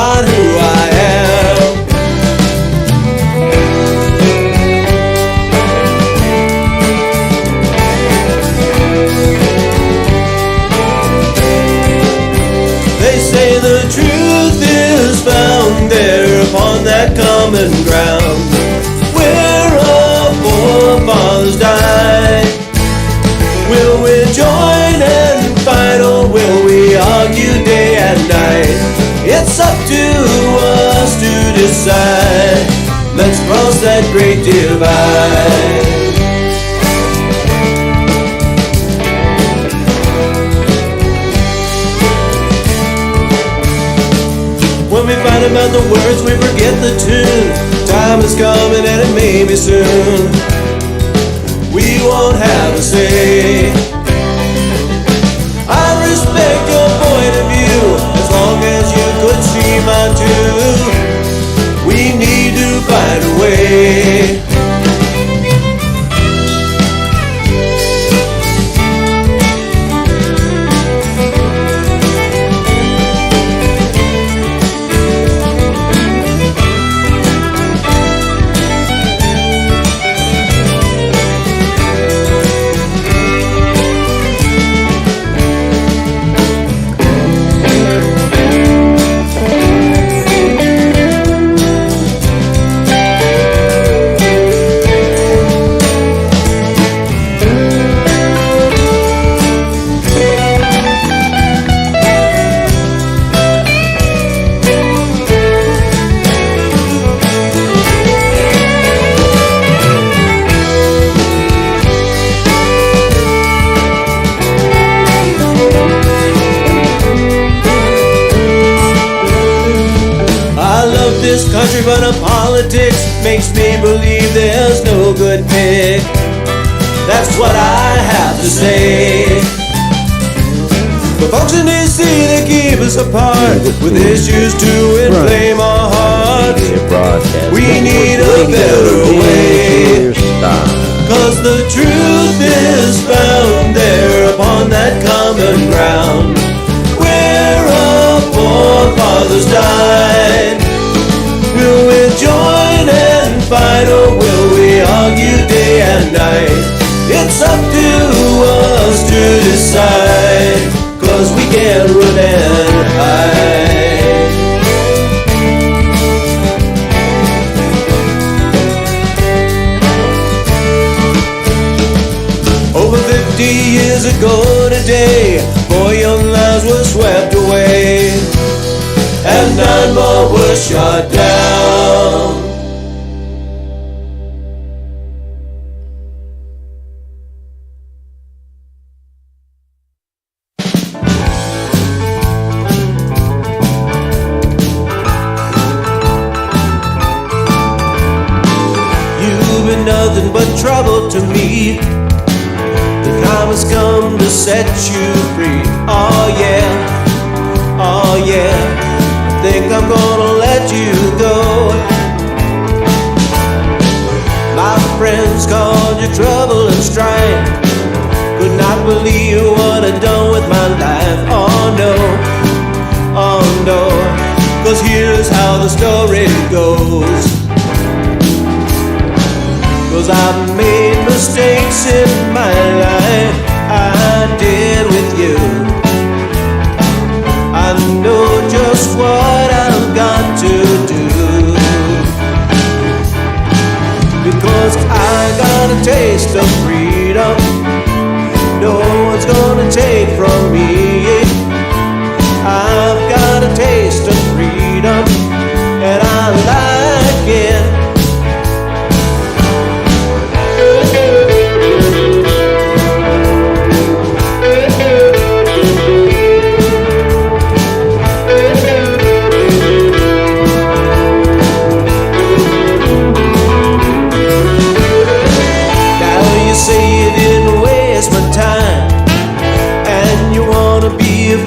not who I am. They say the truth is found there upon that common ground where our forefathers died. Will we join and fight, or will we argue day and night? It's up to us to decide. Let's cross that great divide. When we fight about the words, we forget the tune. Time is coming and it may be soon. We won't have a say. I respect your point of view, as long as you could see mine too. We need to find a way. This country, but our politics makes me believe there's no good pick. That's what I have to say. The folks in DC, they keep us apart with issues to inflame our hearts. We need a better way, 'cause the truth is found there upon that common ground where our forefathers died. Will we join and fight, or will we argue day and night? It's up to us to decide, 'cause we can't run and hide. Over 50 years ago today, 4 young lives were swept away, and 9 more were shot down. You've been nothing but trouble to me. The time has come to set you free. Oh yeah, oh yeah. Think I'm gonna let you go. My friends called you trouble and strife. Could not believe what I'd done with my life. Oh no, oh no. 'Cause here's how the story goes. 'Cause I've made mistakes in my life. I did with you. I know just what I've got to do, because I got a taste of freedom no one's gonna take from me. I've got a taste of freedom and I like it.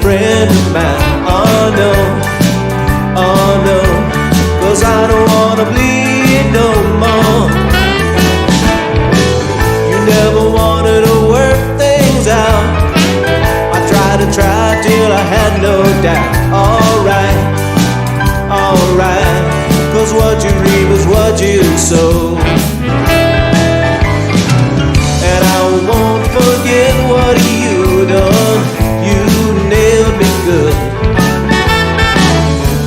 Friend of mine, oh no, oh no, 'cause I don't wanna bleed no more. You never wanted to work things out. I tried till I had no doubt. Alright, feel so. And I won't forget what you done. You nailed me good.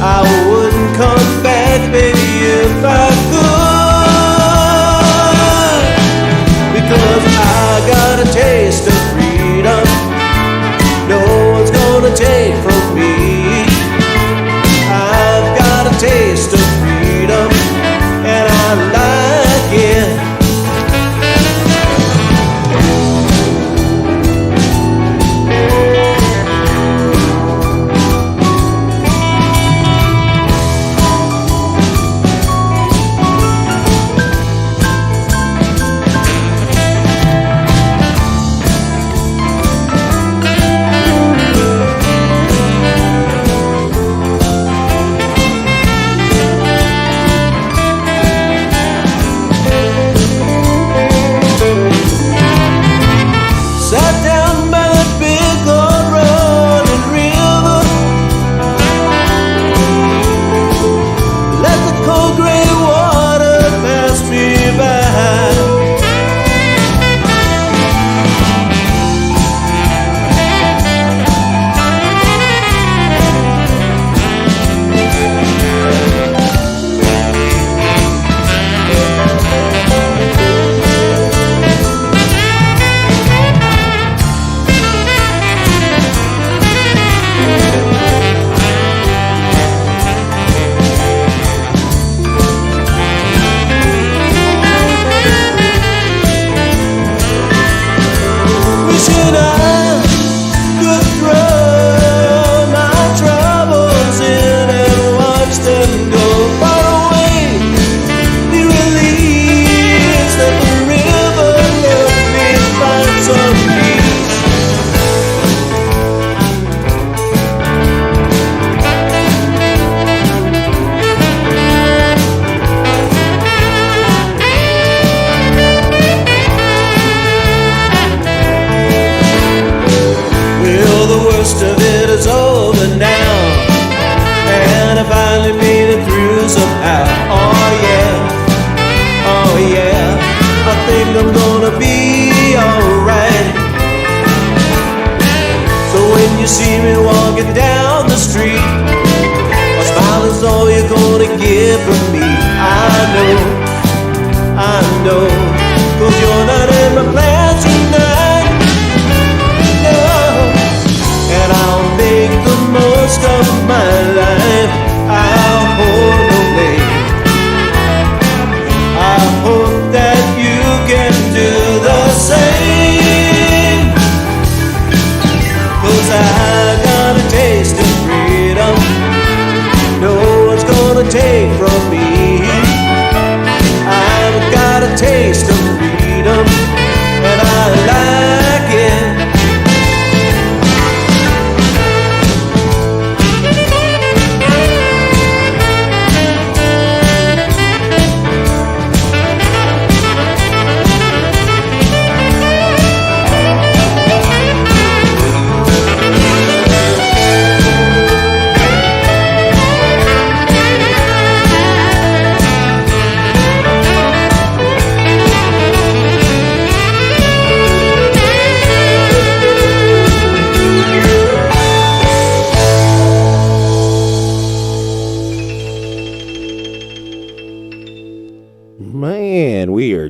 I wouldn't come back, baby, if I could, because I got a taste of freedom no one's gonna take from me. I've got a taste of freedom and I like it.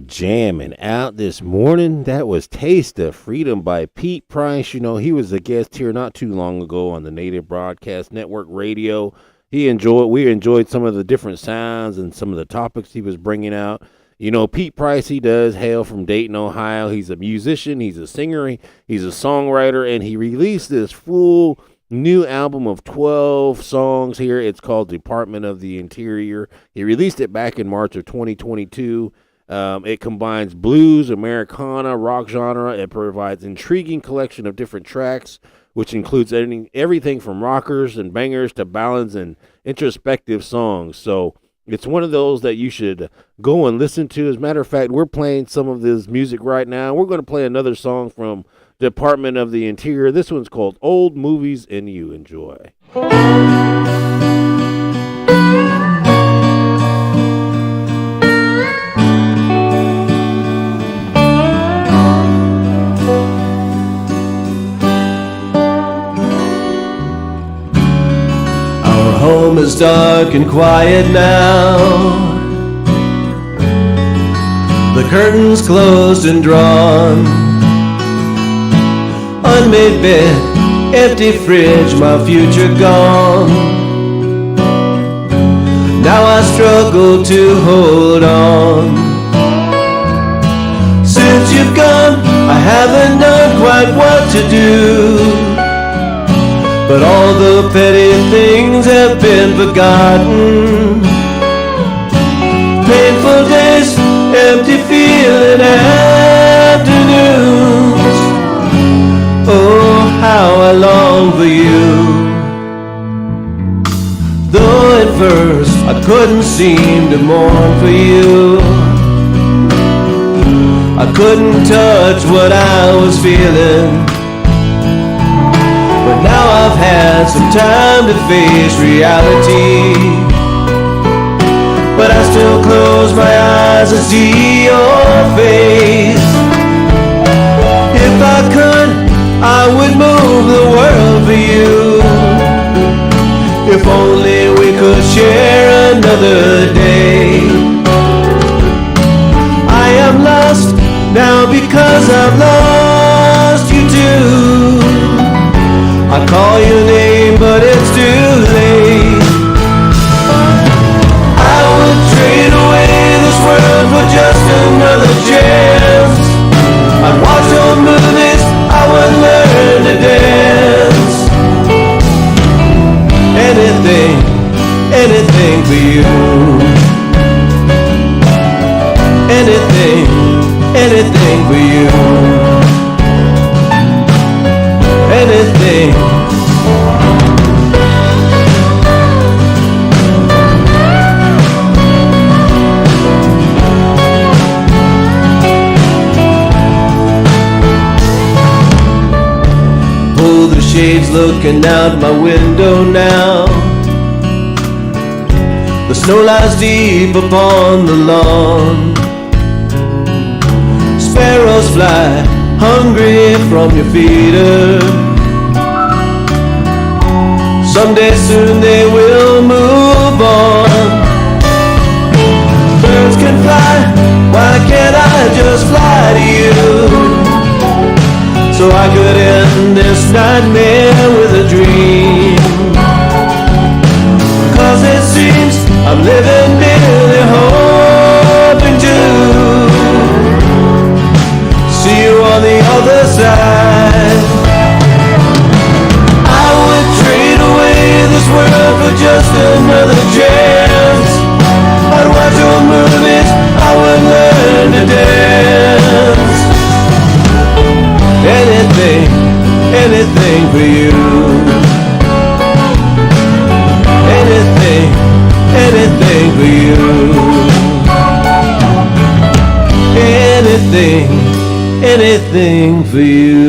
Jamming out this morning. That was Taste of Freedom by Pete Price. You know, he was a guest here not too long ago on the Native Broadcast Network radio. We enjoyed some of the different sounds and some of the topics he was bringing out. You know, Pete Price, he does hail from Dayton, Ohio. He's a musician, he's a singer, he's a songwriter, and he released this full new album of 12 songs here. It's called Department of the Interior. He released it back in March of 2022. It combines blues, Americana, rock genre. It provides intriguing collection of different tracks, which includes everything from rockers and bangers to ballads and introspective songs. So it's one of those that you should go and listen to. As a matter of fact, we're playing some of this music right now. We're going to play another song from Department of the Interior. This one's called Old Movies and You. Enjoy. dark and quiet now. The curtains closed and drawn. Unmade bed, empty fridge, my future gone. Now I struggle to hold on. Since you've gone, I haven't known quite what to do. But all the petty things have been forgotten. Painful days, empty feeling afternoons. Oh, how I long for you. Though at first I couldn't seem to mourn for you, I couldn't touch what I was feeling. But now I've had some time to face reality. But I still close my eyes and see your face. If I could, I would move the world for you. If only we could share another day. I am lost now because I've lost you too. I call your name but it's too late. I would trade away this world for just another chance. I'd watch your movies, I would learn to dance. Anything, anything for you. Anything, anything for you. Anything. Pull the shades looking out my window now. The snow lies deep upon the lawn. Sparrows fly hungry from your feeder. Someday soon they will move on. Birds can fly, why can't I just fly to you? So I could end this nightmare with a dream. 'Cause it seems I'm living merely hoping to see you on the other side. I would trade away this world for just another chance. I'd watch your movies, I would learn to dance. Anything, anything for you. Anything, anything for you. Anything, anything for you.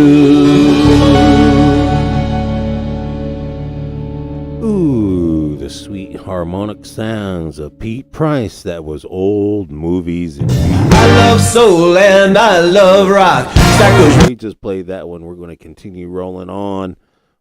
Ooh, the sweet harmonic sounds of Pete Price. That was Old Movies and I love soul and I love rock. We just played that one. We're going to continue rolling on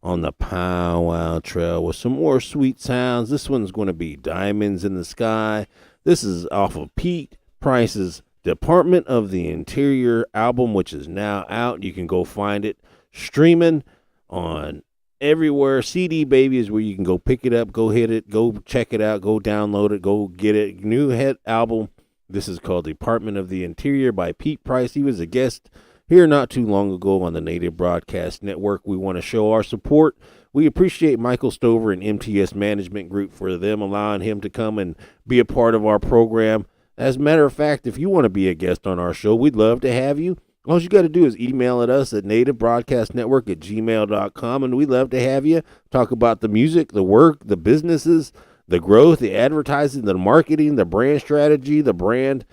the Powwow Trail with some more sweet sounds. This one's going to be Diamonds in the Sky. This is off of Pete Price's Department of the Interior album, which is now out. You can go find it streaming on everywhere. CD Baby is where you can go pick it up, go hit it, go check it out, go download it, go get it. New hit album. This is called Department of the Interior by Pete Price. He was a guest here not too long ago on the Native Broadcast Network. We want to show our support. We appreciate Michael Stover and MTS Management Group for them allowing him to come and be a part of our program. As a matter of fact, if you want to be a guest on our show, we'd love to have you. All you got to do is email at us at nativebroadcastnetwork@gmail.com, and we'd love to have you talk about the music, the work, the businesses, the growth, the advertising, the marketing, the brand strategy, the brand,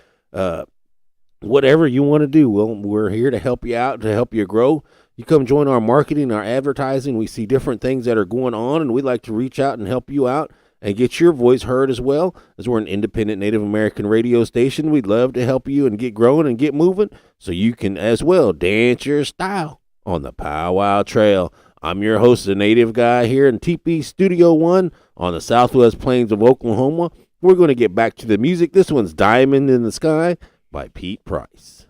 whatever you want to do. Well, we're here to help you out, to help you grow. You come join our marketing, our advertising. We see different things that are going on, and we'd like to reach out and help you out and get your voice heard as well. As we're an independent Native American radio station, we'd love to help you and get growing and get moving so you can as well dance your style on the Powwow Trail. I'm your host, the Native Guy, here in TP Studio 1 on the Southwest Plains of Oklahoma. We're going to get back to the music. This one's Diamond in the Sky by Pete Price.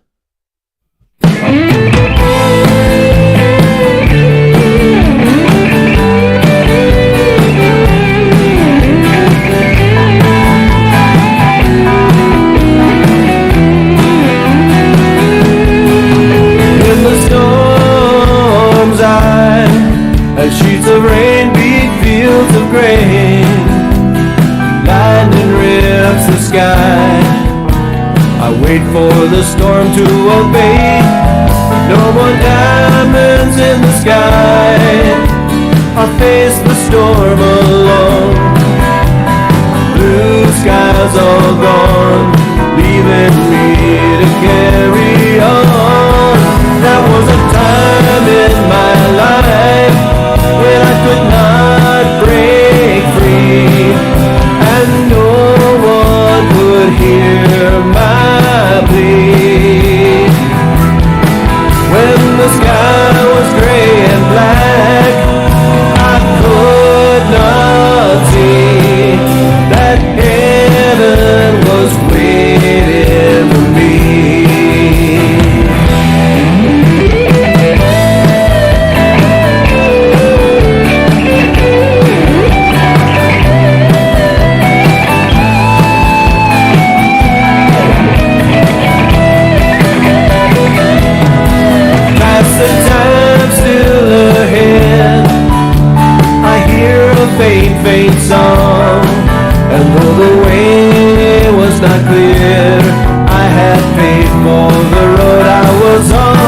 As sheets of rain beat fields of grain, lightning rips the sky. I wait for the storm to abate. No more diamonds in the sky. I face the storm alone. Blue skies all gone, leaving me to carry on. There was a time in my life when I could not break free, and no one would hear my plea. When the sky was gray and black, I could not see that heaven was waiting for me. The time still ahead, I hear a faint, faint song, and though the way was not clear, I had faith for the road I was on.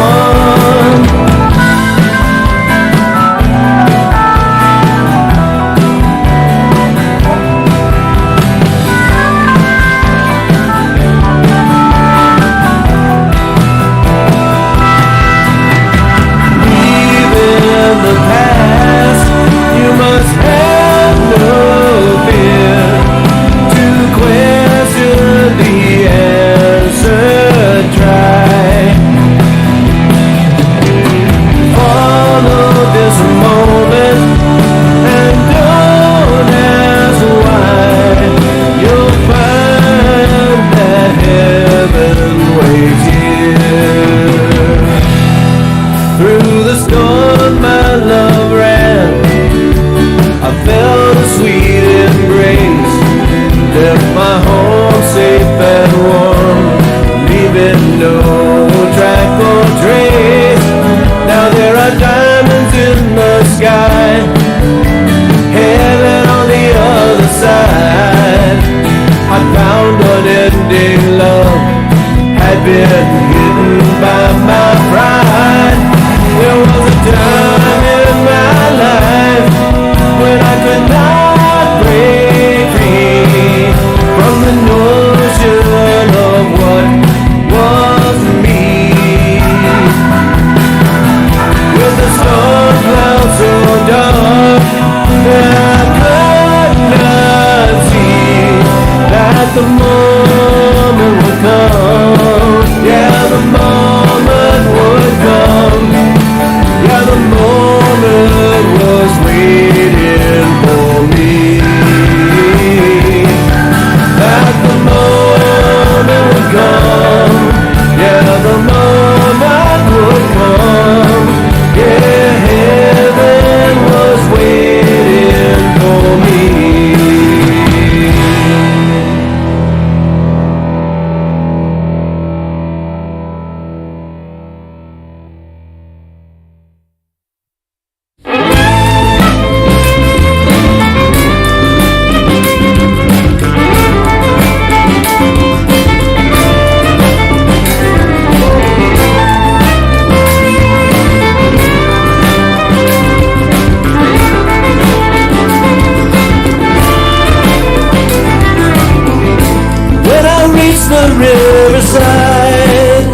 riverside.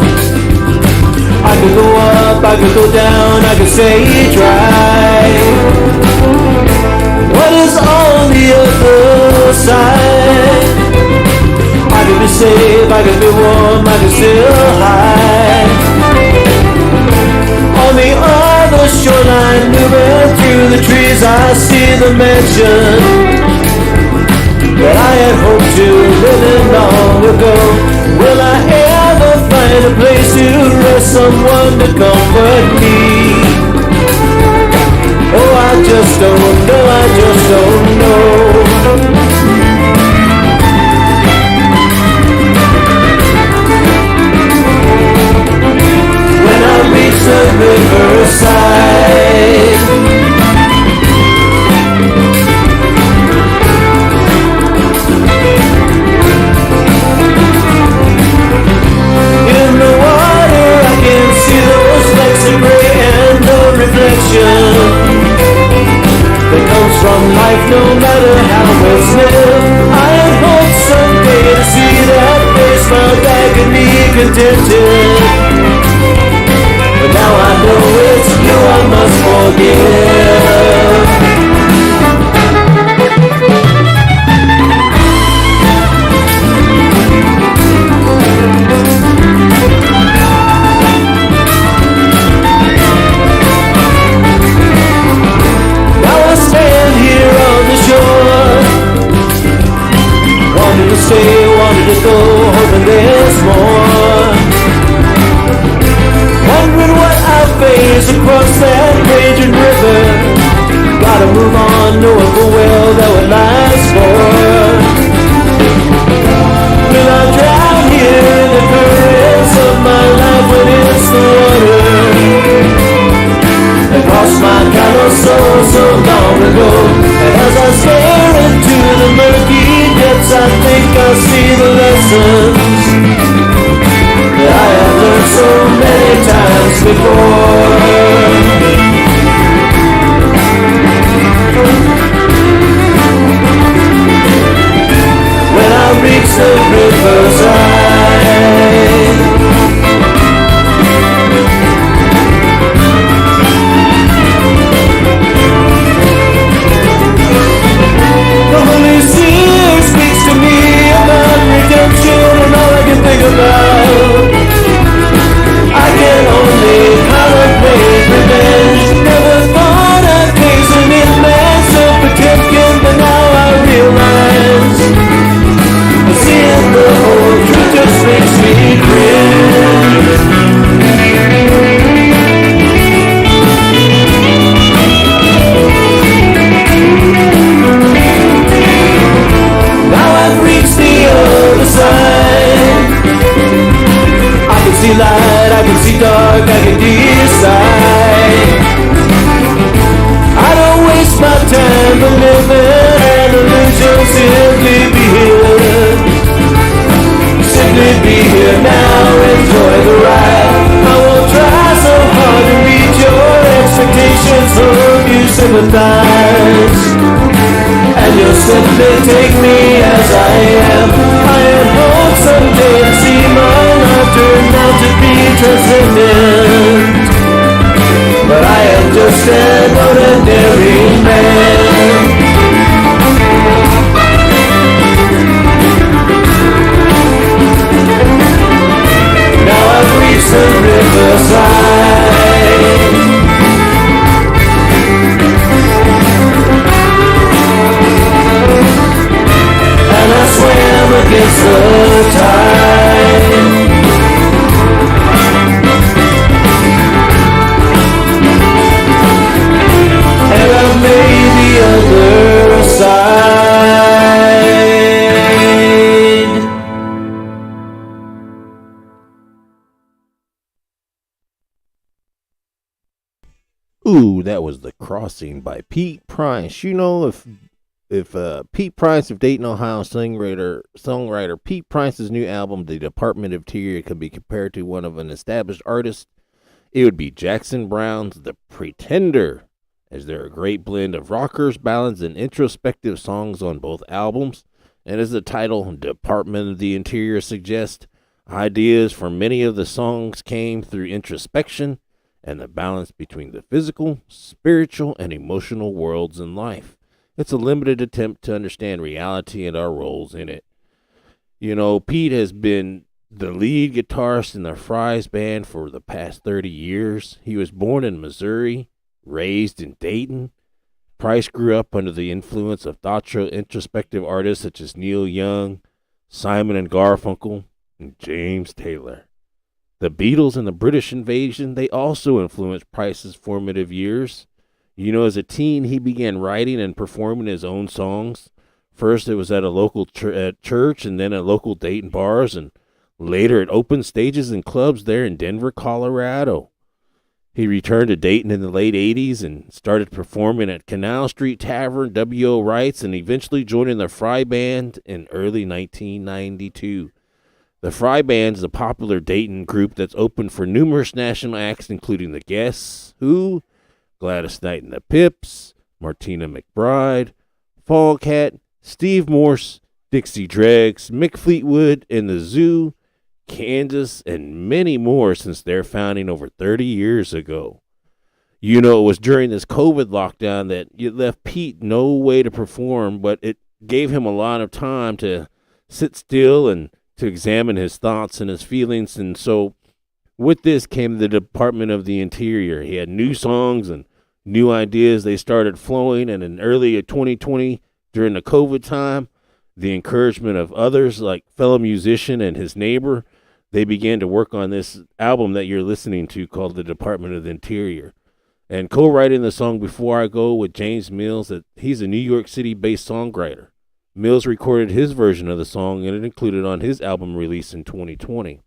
I could go up, I could go down, I could say try. What is on the other side? I could be safe, I could be warm, I could still hide. On the other shoreline, New through the trees I see the mansion that I had hoped to live in long ago. Will I ever find a place to rest, someone to comfort me? Oh, I just don't know, I just don't know. When I reach the riverside, in the water I can see those flecks of gray and the reflection that comes from life, no matter how it's lived. I hope someday to see that face smile back at me contented. But now I know it's you I must forgive. Wanted to stay, wanted to go, hoping there's more. Wondering what I face across that raging river. Gotta move on, knowing full well that what lies for. Will I drown here in the currents of my life when it's the water that crossed my callow soul so long ago? And as I stare into the murky depths, I think I see the lessons that I have learned so many times before. When I reach the riverside, the Holy Spirit speaks to me about redemption, and all I can think about, I can only contemplate revenge. Never thought I'd face an inman so Potemkin, but now I realize seeing the whole truth just makes me grin. I can see light, I can see dark, I can decide. I don't waste my time for living an illusion. Simply be here, simply be here now, enjoy the ride. I won't try so hard to meet your expectations, hope you sympathize, and you'll simply take me as I am. I hope someday to see my life turn out to be transcendent, but I am just an ordinary man. Now I've reached the riverside, and I swam against the tide. And I made the other side. Ooh, that was The Crossing by Pete Price. You know, if Pete Price of Dayton, Ohio songwriter Pete Price's new album, The Department of Tear, could be compared to one of an established artist, it would be Jackson Browne's The Pretender, as there are a great blend of rockers, ballads, and introspective songs on both albums. And as the title, Department of the Interior, suggests, ideas for many of the songs came through introspection and the balance between the physical, spiritual, and emotional worlds in life. It's a limited attempt to understand reality and our roles in it. You know, Pete has been the lead guitarist in the Fry's band for the past 30 years. He was born in Missouri, raised in Dayton, Price grew up under the influence of thoughtful, introspective artists such as Neil Young, Simon and Garfunkel, and James Taylor. The Beatles and the British invasion, they also influenced Price's formative years. You know, as a teen, he began writing and performing his own songs. First, it was at a local church, and then at local Dayton bars, and later at open stages and clubs there in Denver, Colorado. He returned to Dayton in the late 80s and started performing at Canal Street Tavern, W.O. Wright's, and eventually joining the Fry Band in early 1992. The Fry Band is a popular Dayton group that's opened for numerous national acts, including The Guess Who, Gladys Knight and the Pips, Martina McBride, Fall Cat, Steve Morse, Dixie Dregs, Mick Fleetwood, and the Zoo, Kansas, and many more since their founding over 30 years ago. You know, it was during this COVID lockdown that it left Pete no way to perform, but it gave him a lot of time to sit still and to examine his thoughts and his feelings. And so with this came the Department of the Interior. He had new songs and new ideas. They started flowing, and in early 2020, during the COVID time, the encouragement of others like fellow musician and his neighbor, they began to work on this album that you're listening to called The Department of the Interior. And co-writing the song Before I Go with James Mills, that he's a New York City-based songwriter. Mills recorded his version of the song, and it included on his album released in 2020.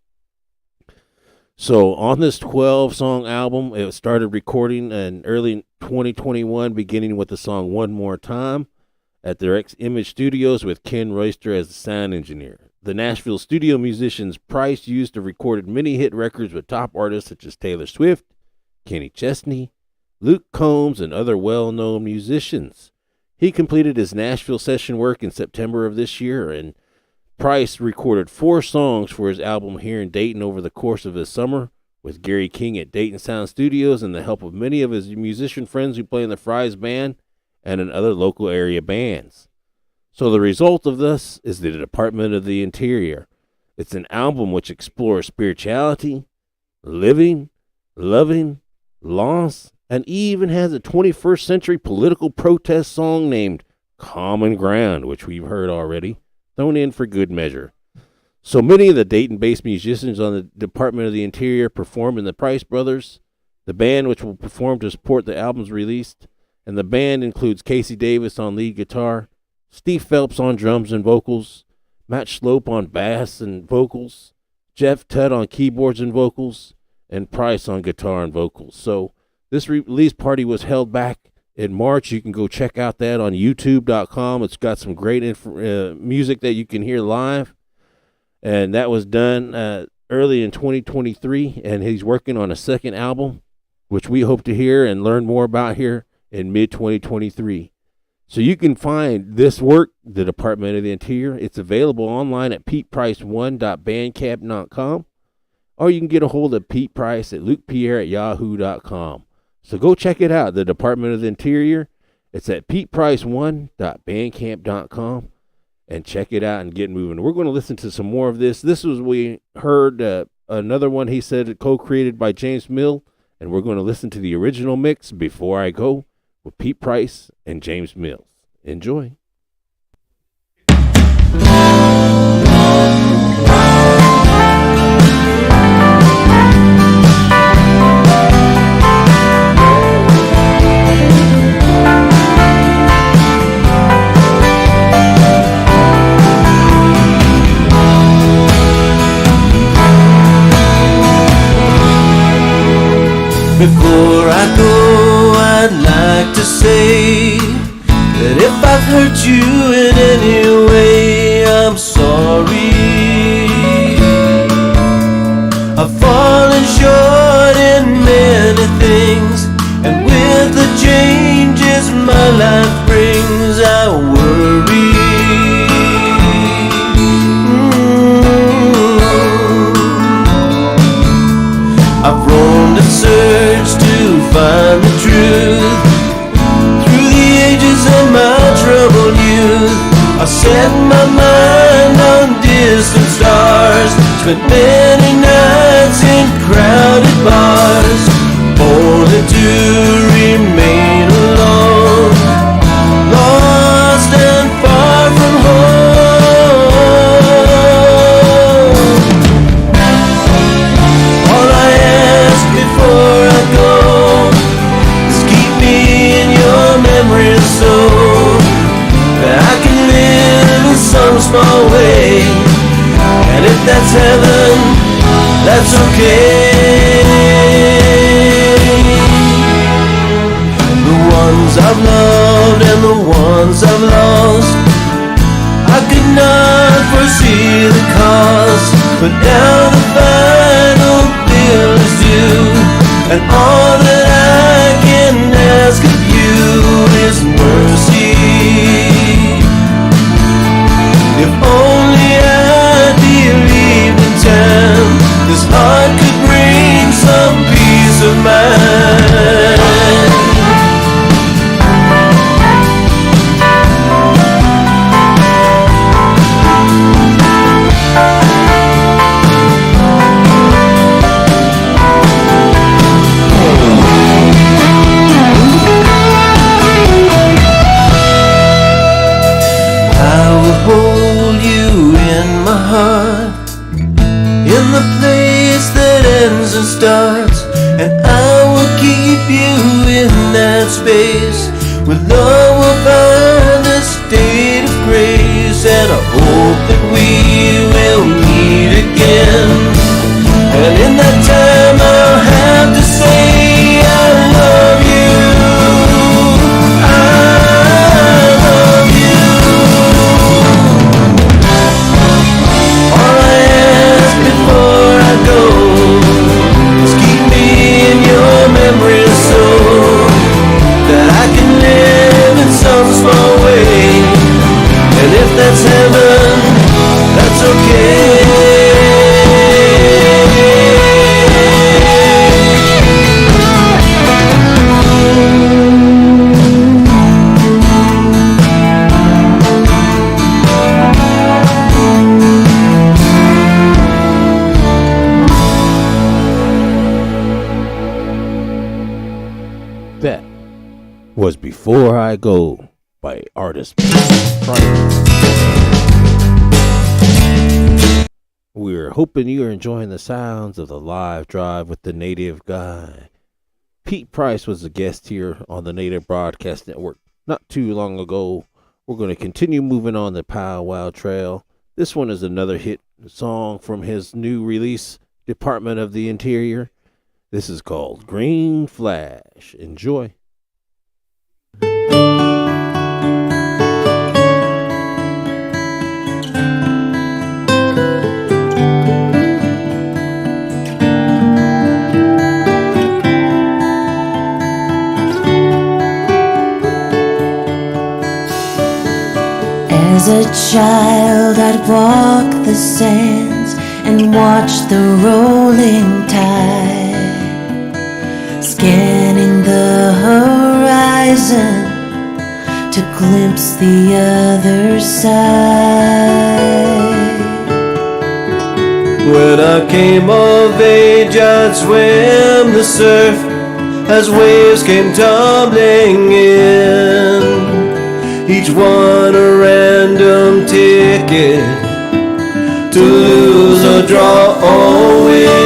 So on this 12-song album, it started recording in early 2021, beginning with the song One More Time at their X-Image Studios with Ken Royster as the sound engineer. The Nashville studio musicians Price used to record many hit records with top artists such as Taylor Swift, Kenny Chesney, Luke Combs, and other well-known musicians. He completed his Nashville session work in September of this year, and Price recorded 4 songs for his album here in Dayton over the course of his summer with Gary King at Dayton Sound Studios and the help of many of his musician friends who play in the Fry's Band and in other local area bands. So the result of this is the Department of the Interior. It's an album which explores spirituality, living, loving, loss, and even has a 21st century political protest song named Common Ground, which we've heard already, thrown in for good measure. So many of the Dayton-based musicians on the Department of the Interior perform in the Price Brothers, the band which will perform to support the album's release, and the band includes Casey Davis on lead guitar, Steve Phelps on drums and vocals, Matt Slope on bass and vocals, Jeff Tutt on keyboards and vocals, and Price on guitar and vocals. So this release party was held back in March. You can go check out that on youtube.com. It's got some great music that you can hear live. And that was done early in 2023. And he's working on a second album, which we hope to hear and learn more about here in mid-2023. So you can find this work, The Department of the Interior. It's available online at peteprice1.bandcamp.com. Or you can get a hold of Pete Price at lukepierre@yahoo.com. So go check it out, The Department of the Interior. It's at peteprice1.bandcamp.com. And check it out and get moving. We're going to listen to some more of this. This was, we heard another one he said co-created by James Mill. And we're going to listen to the original mix, Before I Go, with Pete Price and James Mills. Enjoy. Before I go, I'd like to say that if I've hurt you in any way, I'm sorry. I've fallen short in many things, and with the changes my life brings, I worry. I've roamed and searched to find the truth through the ages of my troubled youth. I set my mind on distant stars, spent many nights in crowded bars, only to remain alone that's heaven, that's okay. The ones I've loved and the ones I've lost, I could not foresee the cost, but now the final bill is due, and all that I can ask of you is mercy. If only I believed in time, this heart could bring some peace of mind. Hold you in my heart, in the place that ends and starts, and I will keep you in that space where love will find a state of grace. And I hope that we will meet again, and in that time I'll have to say I love you. That's heaven, that's okay. That was Before I Go by artist Price. We're hoping you are enjoying the sounds of the live drive with the Native Guy. Pete Price was a guest here on the Native Broadcast Network not too long ago. We're going to continue moving on the Powwow Trail. This one is another hit song from his new release, Department of the Interior. This is called Green Flash. Enjoy. As a child, I'd walk the sands and watch the rolling tide, scanning the horizon to glimpse the other side. When I came of age, I'd swim the surf as waves came tumbling in, each one a random ticket to lose or draw or win.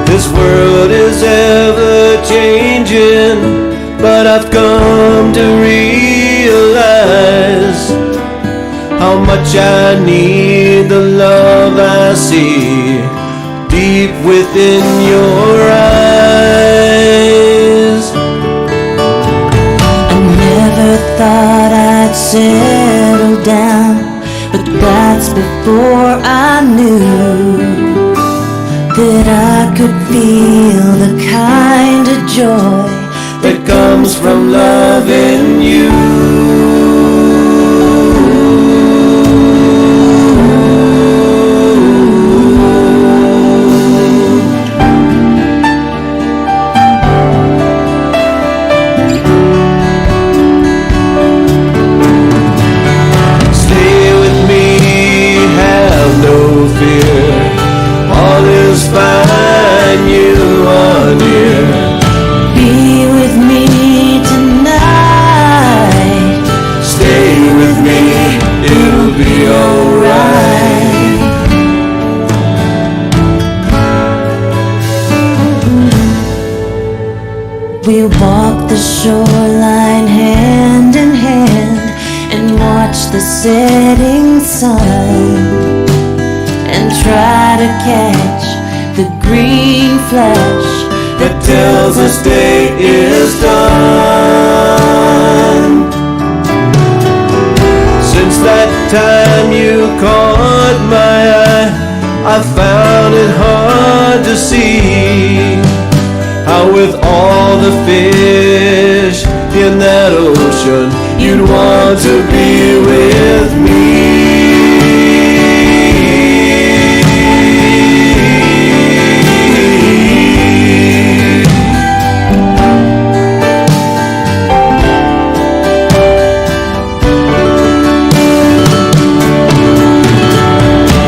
This world is ever changing, but I've come to realize how much I need the love I see deep within your eyes. I never thought I'd settle down, but that's before I knew that I could feel the kind of joy that comes from loving you. Stay with me, have no fear, all is fine, you are near. Be with me tonight, We walk the shoreline hand in hand and watch the setting sun and try to catch the green flash that tells us day is done. Since that time you caught my eye, I found it hard to see how with all the fish in that ocean you'd want to be with me.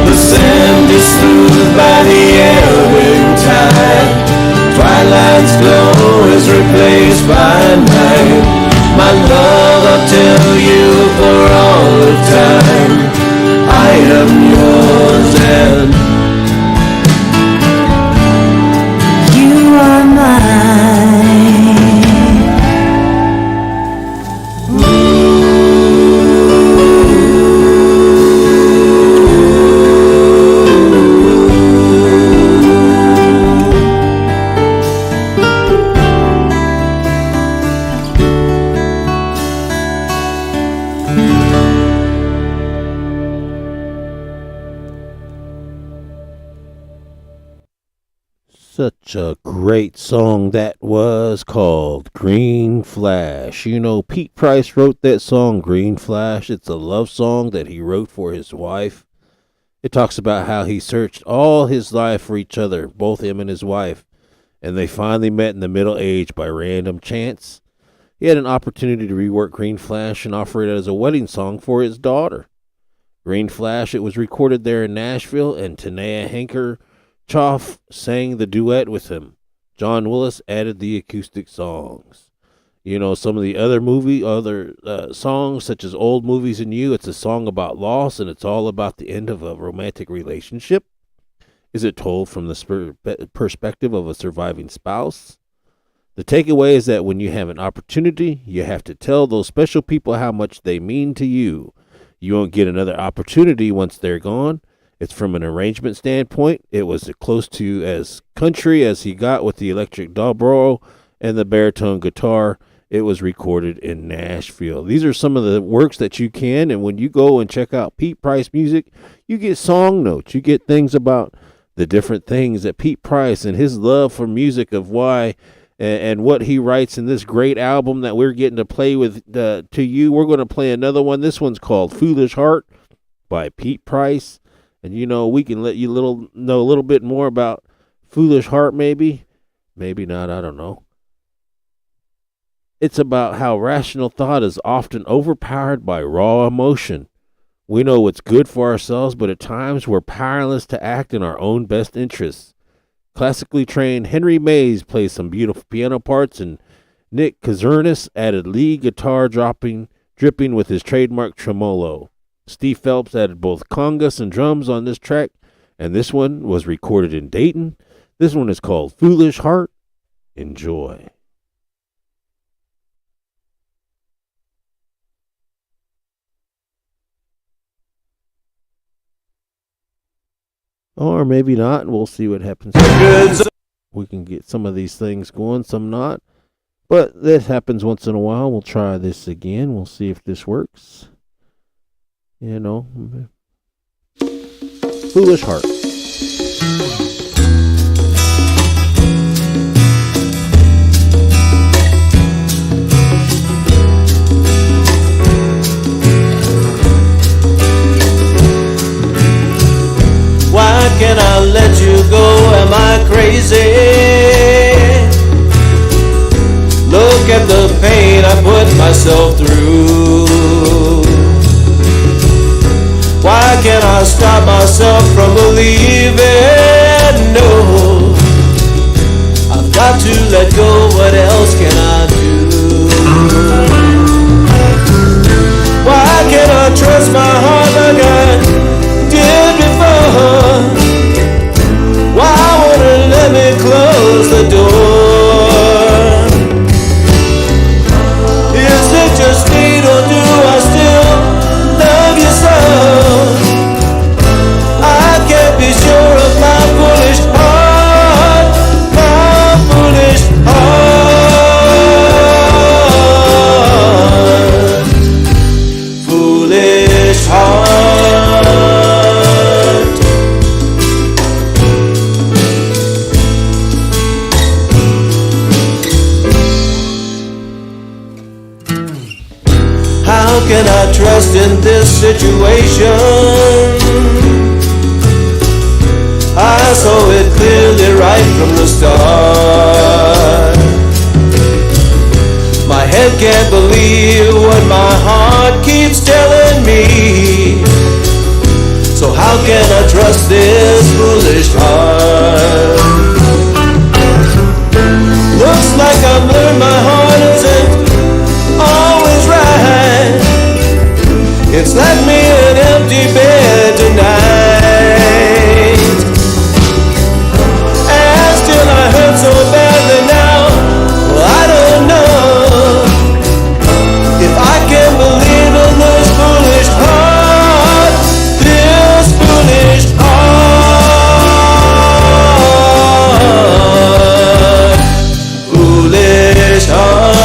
The sand is smooth by the ebbing tide. Twilight's glow is replaced by night. My love, I'll tell you for all of time, I am yours and you are mine. Such a great song that was, called Green Flash. You know, Pete Price wrote that song, Green Flash. It's a love song that he wrote for his wife. It talks about how he searched all his life for each other, both him and his wife, and they finally met in the middle age by random chance. He had an opportunity to rework Green Flash and offer it as a wedding song for his daughter. Green Flash, it was recorded there in Nashville, and Tanea Hanker Choff sang the duet with him. John Willis added the acoustic songs. You know, some of the other songs, such as Old Movies and You, it's a song about loss, and it's all about the end of a romantic relationship. Is it told from the perspective of a surviving spouse? The takeaway is that when you have an opportunity, you have to tell those special people how much they mean to you. You won't get another opportunity once they're gone. It's from an arrangement standpoint. It was as close to as country as he got with the electric dobro and the baritone guitar. It was recorded in Nashville. These are some of the works that you can, and when you go and check out Pete Price music, you get song notes. You get things about the different things that Pete Price and his love for music, of why and what he writes in this great album that we're getting to play with to you. We're going to play another one. This one's called Foolish Heart by Pete Price. And, you know, we can let you know a little bit more about Foolish Heart, maybe. Maybe not, I don't know. It's about how rational thought is often overpowered by raw emotion. We know what's good for ourselves, but at times we're powerless to act in our own best interests. Classically trained Henry Mays plays some beautiful piano parts, and Nick Kazernis added lead guitar dripping with his trademark tremolo. Steve Phelps added both congas and drums on this track, and this one was recorded in Dayton. This one is called Foolish Heart. Enjoy. Or maybe not, and we'll see what happens. We can get some of these things going, some not. But this happens once in a while. We'll try this again. We'll see if this works. You know, Foolish Heart. why can't I let you go? Am I crazy? Look at the pain I put myself through. Why can't I stop myself from believing? No, I've got to let go. What else can I do? Why can't I trust my heart like I did before? Why won't it let me close the door? saw it clearly right from the start. My head can't believe what my heart keeps telling me. So how can I trust this foolish heart? Looks like I've learned my heart isn't always right. It's left me an empty bed tonight. And still I hurt so badly now. Well, I don't know if I can believe in this foolish heart. This foolish heart. Foolish heart.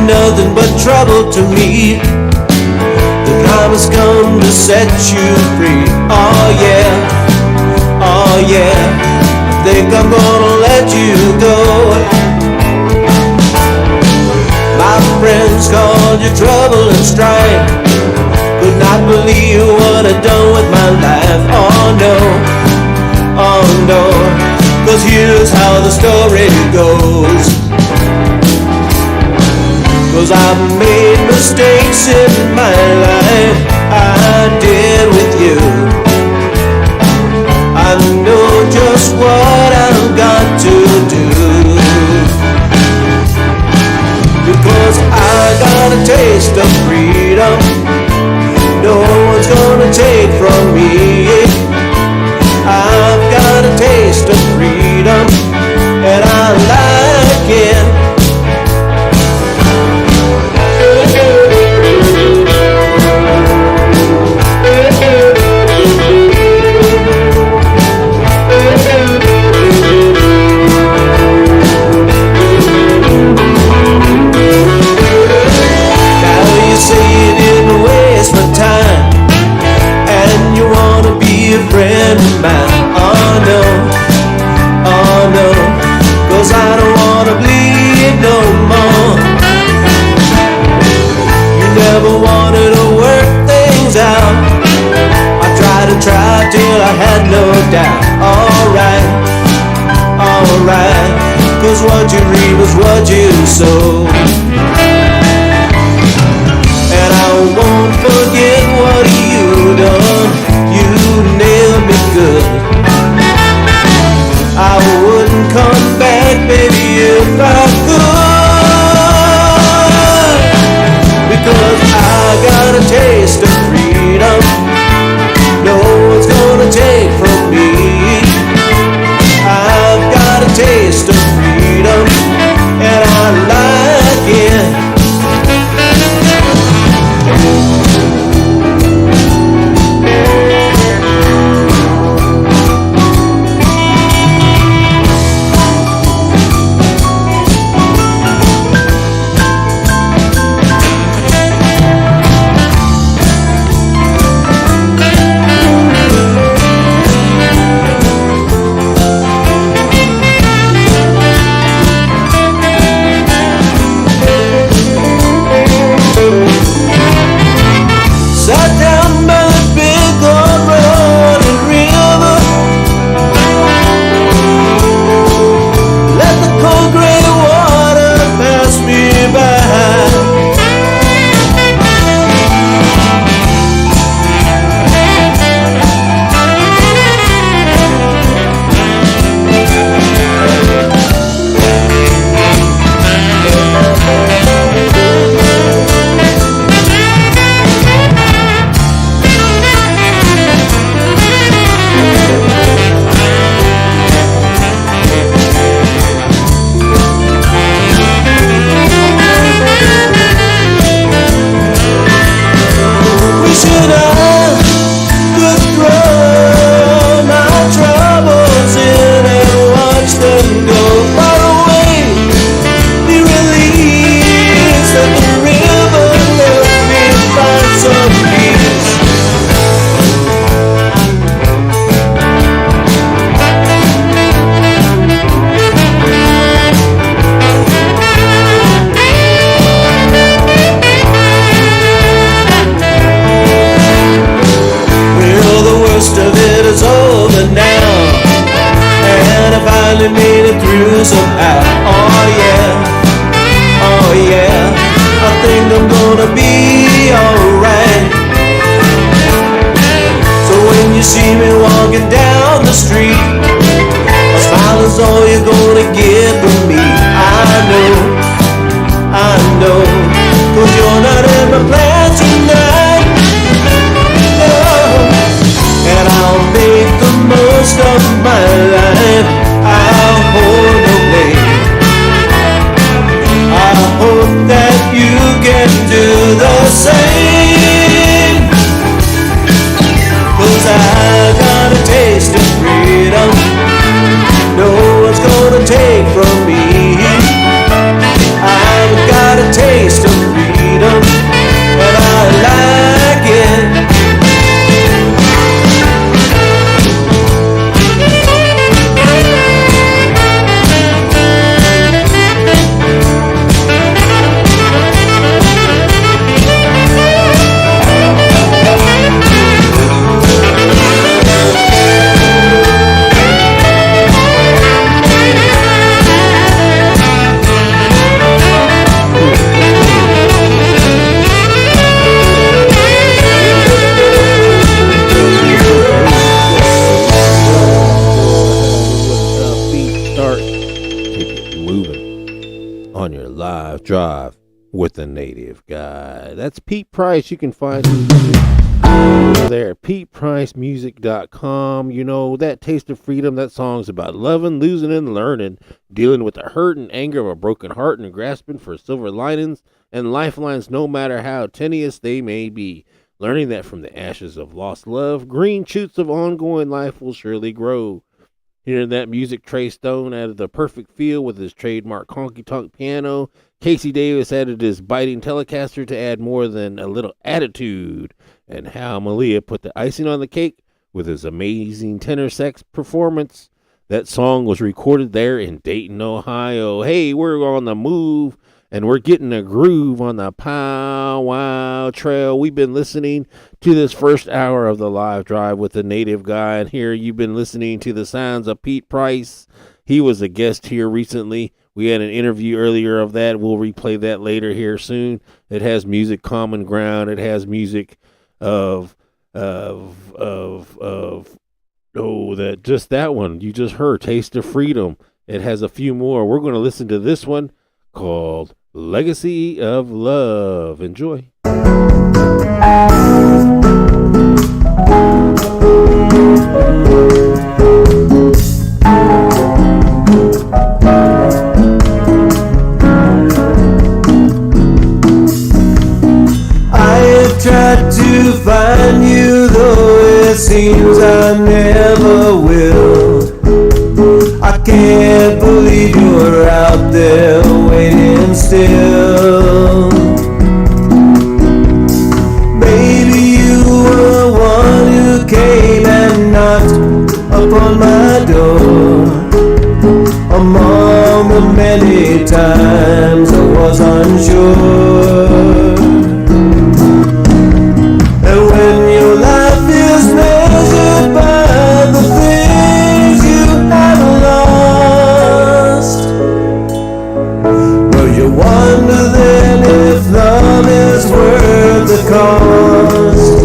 Nothing but trouble to me. The time has come to set you free. Oh yeah, oh yeah, I think I'm gonna let you go. My friends called you trouble and strife. Could not believe what I'd done with my life. Oh no, oh no, 'cause here's how the story goes. 'Cause I've made mistakes in my life, I did with you. I know just what I've got to do. Because I got a taste of freedom no one's gonna take from me. I've got a taste of freedom and I like it. Friend of mine, oh no, 'cause I don't wanna bleed no more. You never wanted to work things out. I tried till I had no doubt. Alright, 'cause what you reap is what you sow. And I won't forget what you done. You nailed me good. it through somehow. Oh yeah, oh yeah, I think I'm gonna be alright. So when you see me walking down the street, a smile is all you're gonna get from me. I know, 'cause you're not in my plans tonight. No, and I'll make the most of my life. I'll hold no blame. I hope that you can do the same, 'cause I got a taste of freedom no one's gonna take from me. I've got a taste of freedom, and I like it. Drive with the Native Guy. That's Pete Price. You can find him there at PetePriceMusic.com. You know, that Taste of Freedom, that song's about loving, losing, and learning, dealing with the hurt and anger of a broken heart and grasping for silver linings and lifelines no matter how tenuous they may be. Learning that from the ashes of lost love, green shoots of ongoing life will surely grow. Hearing that music, Trey Stone added the perfect feel with his trademark honky-tonk piano. Casey Davis added his biting Telecaster to add more than a little attitude. And Hal Malia put the icing on the cake with his amazing tenor sax performance. That song was recorded there in Dayton, Ohio. Hey, we're on the move, and we're getting a groove on the Powwow Trail. We've been listening to this first hour of the live drive with the Native Guy, and here you've been listening to the sounds of Pete Price. He was a guest here recently. We had an interview earlier of that. We'll replay that later here soon. It has music Common Ground. It has music that one you just heard, Taste of Freedom. It has a few more. We're going to listen to this one called Legacy of Love. Enjoy. Tried to find you, though it seems I never will. I can't believe you're out there waiting still. Baby, you were one who came and knocked upon my door. Among the many times I was unsure. The cost,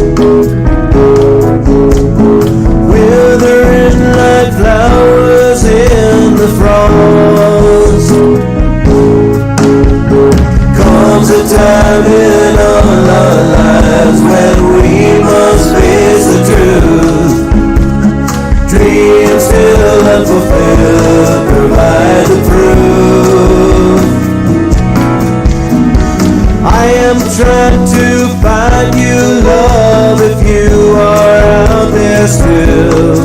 withering like flowers in the frost. Comes a time in all our lives when we must face the truth. Dreams still unfulfilled provide the proof. I am trying to find you, love, if you are out there still.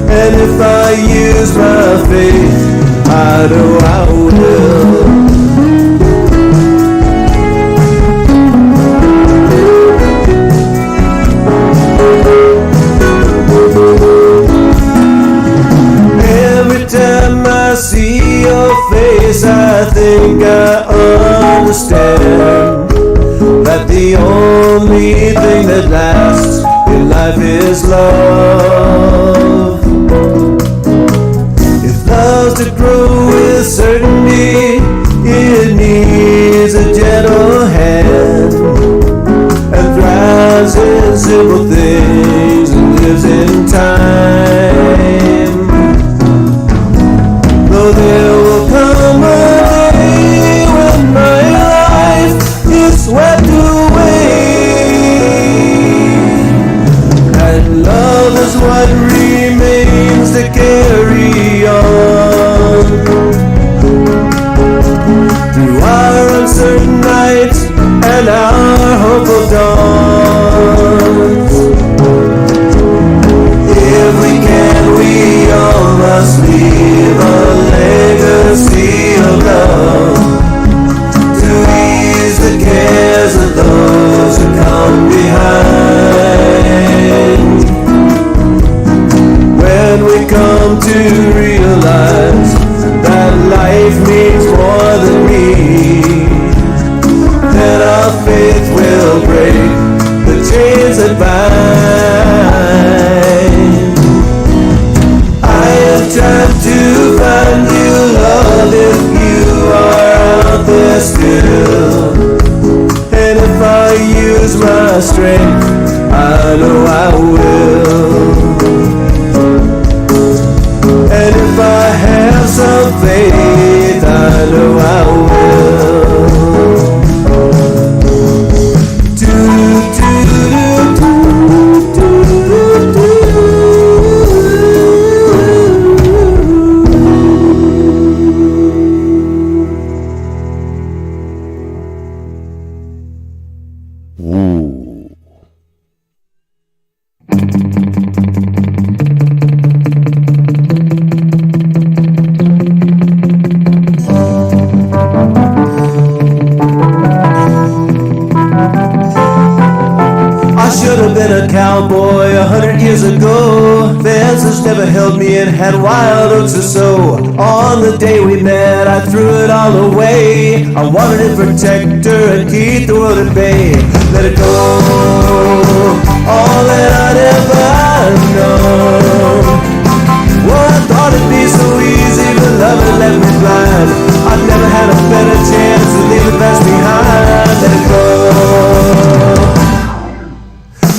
And if I use my faith, I know I will. Every time I see your face, I think I understand that the only thing that lasts in life is love. If love's to I have tried to find you, love, if you are out there still. And if I use my strength, I know I will. And if I have some faith, I know I will. Cowboy 100 years ago, fences never held me and had wild oats or so. On the day we met, I threw it all away. I wanted to protect her and keep the world at bay. Let it go, all that I'd ever known. Well, I thought it'd be so easy, but love had left me blind. I'd never had a better chance to leave the past behind. Let it go.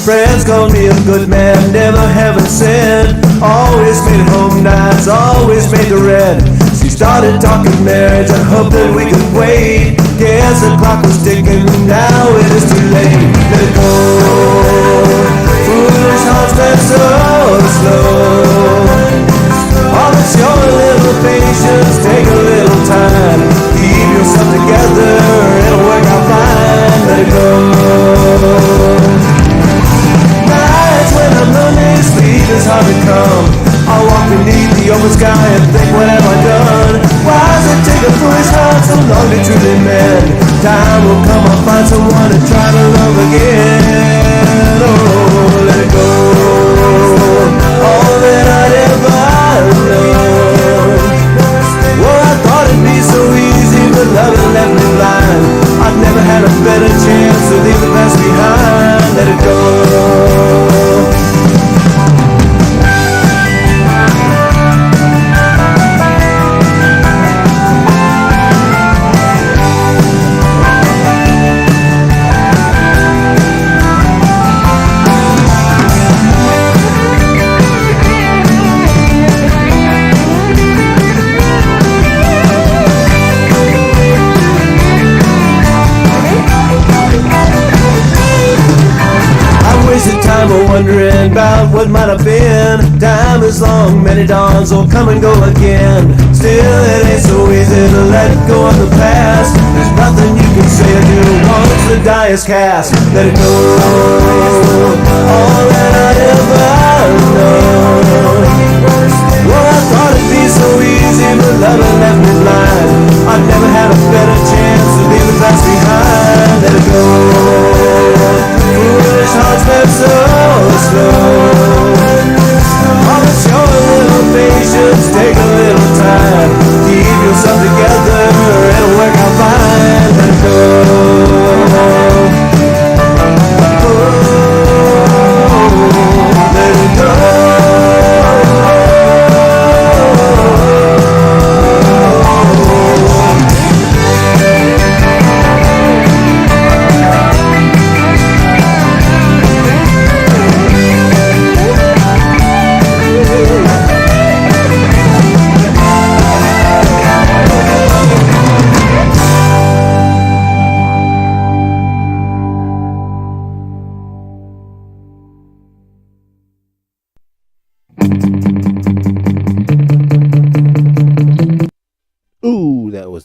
Friends called me a good man, never having sinned. Always made home nights, always made the rent. She started talking marriage, I hoped that we could wait. Guess the clock was ticking, now it is too late. Let it go, foolish hearts beat so slow. Oh, but show a little patience, take a little time. Keep yourself together, it'll work out fine. Let it go. When I'm lonely, sleep is hard to come. I walk beneath the open sky and think, what have I done? Why does it take a foolish heart so long to truly mend? Time will come, I'll find someone and try to love again. Oh, let it go, all that I'd ever known. Well, I thought it'd be so easy, but love had left me blind. I've never had a better chance to leave the past behind. Let it go. Wondering about what might have been. Time is long, many dawns will come and go again. Still, it ain't so easy to let go of the past. There's nothing you can say or do once the die is cast. Let it go, all that I'd ever known. Well, I thought it'd be so easy, but love had left me blind. I've never had a better chance to leave the past behind. Let it go, foolish hearts beat so slow. Oh, but show a little patience, take a little time. Keep yourself together, it'll work out fine. Let it go.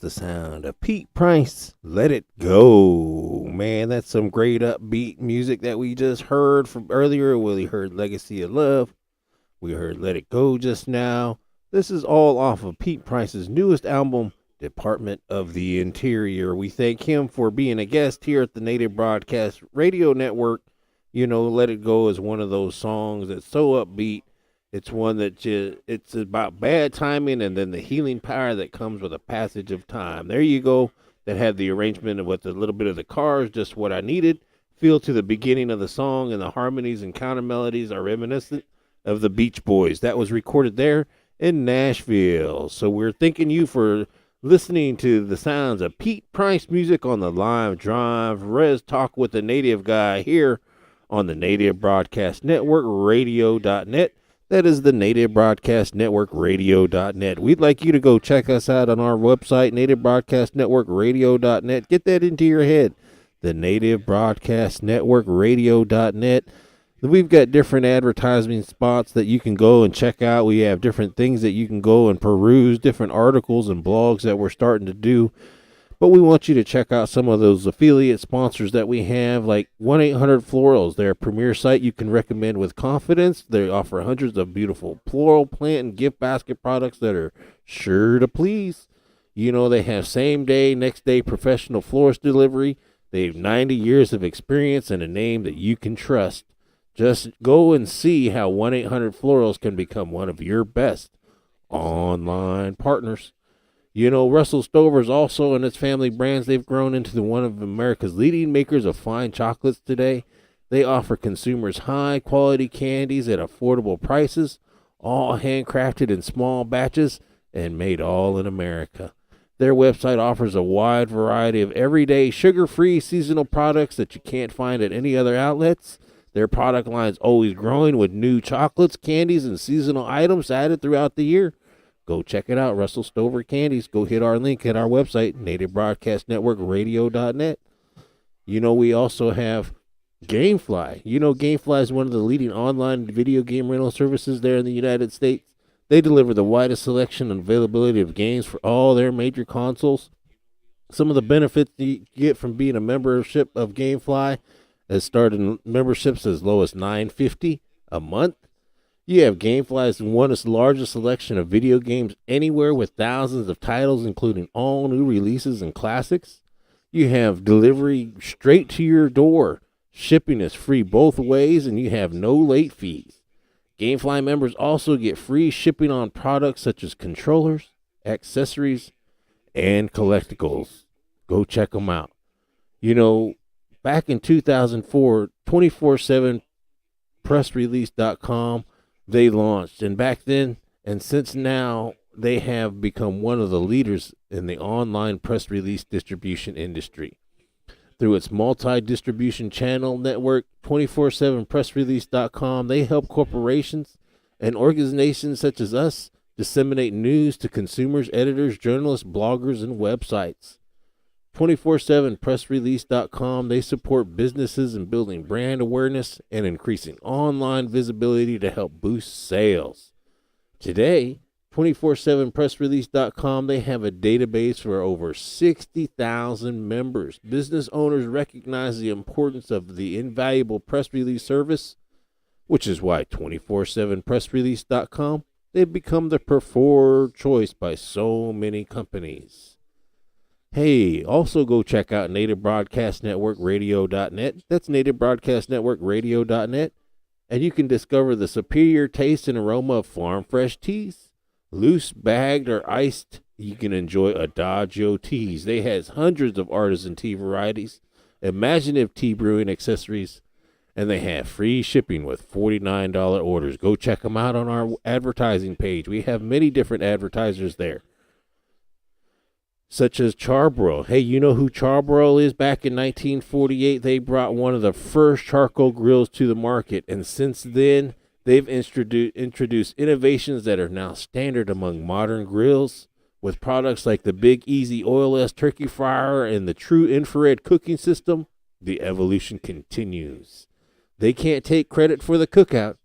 The sound of Pete Price, Let It Go. Man, that's some great upbeat music that we just heard from earlier. We heard Legacy of Love. We heard Let It Go just now. This is all off of Pete Price's newest album, Department of the Interior. We thank him for being a guest here at the Native Broadcast Radio Network. You know, Let It Go is one of those songs that's so upbeat. It's one that it's about bad timing and then the healing power that comes with the passage of time. There you go. That had the arrangement with a little bit of the Cars, just what I needed. feel to the beginning of the song, and the harmonies and counter melodies are reminiscent of the Beach Boys. That was recorded there in Nashville. So we're thanking you for listening to the sounds of Pete Price music on the Live Drive Res Talk with the Native Guy here on the Native Broadcast Network Radio.net. That is the Native Broadcast Network Radio.net. We'd like you to go check us out on our website, Native Broadcast Network Radio.net. Get that into your head. The Native Broadcast Network Radio.net. We've got different advertising spots that you can go and check out. We have different things that you can go and peruse, different articles and blogs that we're starting to do. But we want you to check out some of those affiliate sponsors that we have, like 1-800-Florals, their premier site you can recommend with confidence. They offer hundreds of beautiful floral, plant, and gift basket products that are sure to please. You know, they have same-day, next-day professional florist delivery. They have 90 years of experience and a name that you can trust. Just go and see how 1-800-Florals can become one of your best online partners. You know, Russell Stover's also and its family brands, they've grown into one of America's leading makers of fine chocolates today. They offer consumers high-quality candies at affordable prices, all handcrafted in small batches and made all in America. Their website offers a wide variety of everyday sugar-free seasonal products that you can't find at any other outlets. Their product line is always growing with new chocolates, candies, and seasonal items added throughout the year. Go check it out, Russell Stover Candies. Go hit our link at our website, Native Broadcast Network Radio.net. You know, we also have Gamefly. You know, Gamefly is one of the leading online video game rental services there in the United States. They deliver the widest selection and availability of games for all their major consoles. Some of the benefits you get from being a membership of Gamefly has started memberships as low as $9.50 a month. You have Gamefly's largest selection of video games anywhere with thousands of titles, including all new releases and classics. You have delivery straight to your door. Shipping is free both ways, and you have no late fees. Gamefly members also get free shipping on products such as controllers, accessories, and collectibles. Go check them out. You know, back in 2004, 247pressrelease.com, they launched. And back then, and since now, they have become one of the leaders in the online press release distribution industry. Through its multi-distribution channel network, 247pressrelease.com, they help corporations and organizations such as us disseminate news to consumers, editors, journalists, bloggers, and websites. 247pressrelease.com, they support businesses in building brand awareness and increasing online visibility to help boost sales. Today, 247pressrelease.com, they have a database for over 60,000 members. Business owners recognize the importance of the invaluable press release service, which is why 247pressrelease.com, they've become the preferred choice by so many companies. Hey, also go check out Native Broadcast Network Radio.net. That's Native Broadcast Network Radio.net. And you can discover the superior taste and aroma of farm fresh teas. Loose, bagged, or iced, you can enjoy Adagio teas. They have hundreds of artisan tea varieties, imaginative tea brewing accessories, and they have free shipping with $49 orders. Go check them out on our advertising page. We have many different advertisers there, such as Char-Broil. Hey, you know who Char-Broil is? Back in 1948, they brought one of the first charcoal grills to the market, and since then, they've introduced innovations that are now standard among modern grills, with products like the Big Easy Oil-less turkey fryer and the True Infrared cooking system. The evolution continues. They can't take credit for the cookout,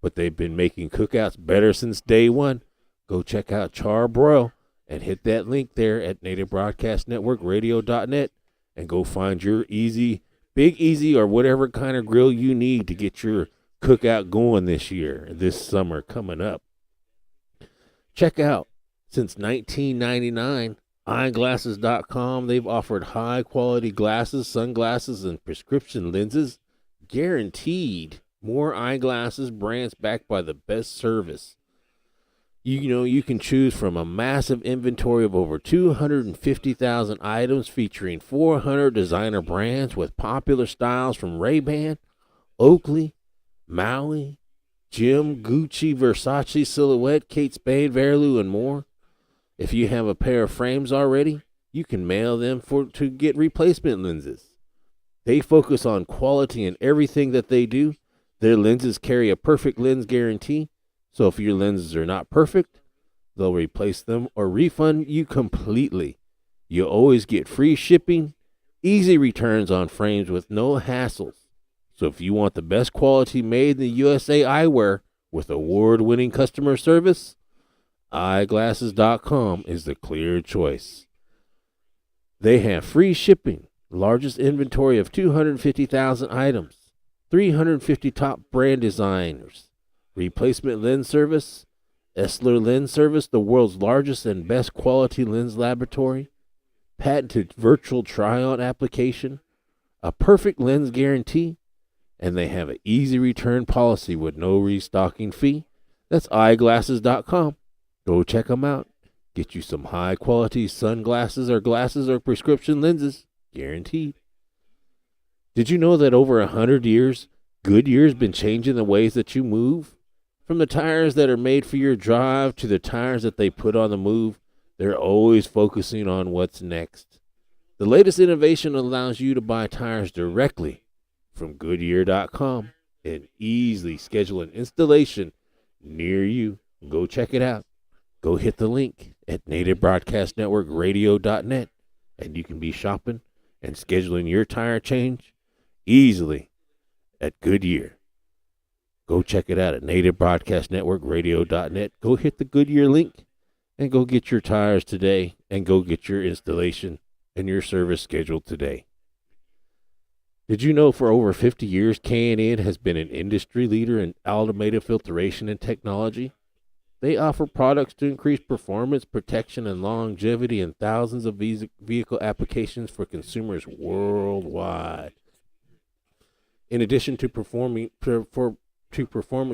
but they've been making cookouts better since day one. Go check out Char-Broil and hit that link there at Native Broadcast Network Radio.net and go find your Big Easy, or whatever kind of grill you need to get your cookout going this summer coming up. Check out, since 1999, eyeglasses.com. They've offered high quality glasses, sunglasses, and prescription lenses. Guaranteed more eyeglasses brands backed by the best service. You can choose from a massive inventory of over 250,000 items featuring 400 designer brands with popular styles from Ray-Ban, Oakley, Maui, Jim, Gucci, Versace, Silhouette, Kate Spade, Verilou, and more. If you have a pair of frames already, you can mail them to get replacement lenses. They focus on quality in everything that they do. Their lenses carry a perfect lens guarantee. So if your lenses are not perfect, they'll replace them or refund you completely. You'll always get free shipping, easy returns on frames with no hassles. So if you want the best quality made in the USA eyewear with award-winning customer service, eyeglasses.com is the clear choice. They have free shipping, largest inventory of 250,000 items, 350 top brand designers, replacement lens service, Essilor Lens Service, the world's largest and best quality lens laboratory, patented virtual try-on application, a perfect lens guarantee, and they have an easy return policy with no restocking fee. That's eyeglasses.com. Go check them out. Get you some high-quality sunglasses or glasses or prescription lenses, guaranteed. Did you know that over 100 years, Goodyear's been changing the ways that you move? From the tires that are made for your drive to the tires that they put on the move, they're always focusing on what's next. The latest innovation allows you to buy tires directly from Goodyear.com and easily schedule an installation near you. Go check it out. Go hit the link at nativebroadcastnetworkradio.net and you can be shopping and scheduling your tire change easily at Goodyear. Go check it out at nativebroadcastnetworkradio.net. Go hit the Goodyear link and go get your tires today and go get your installation and your service scheduled today. Did you know for over 50 years, K&N has been an industry leader in automated filtration and technology? They offer products to increase performance, protection, and longevity in thousands of vehicle applications for consumers worldwide. In addition to performance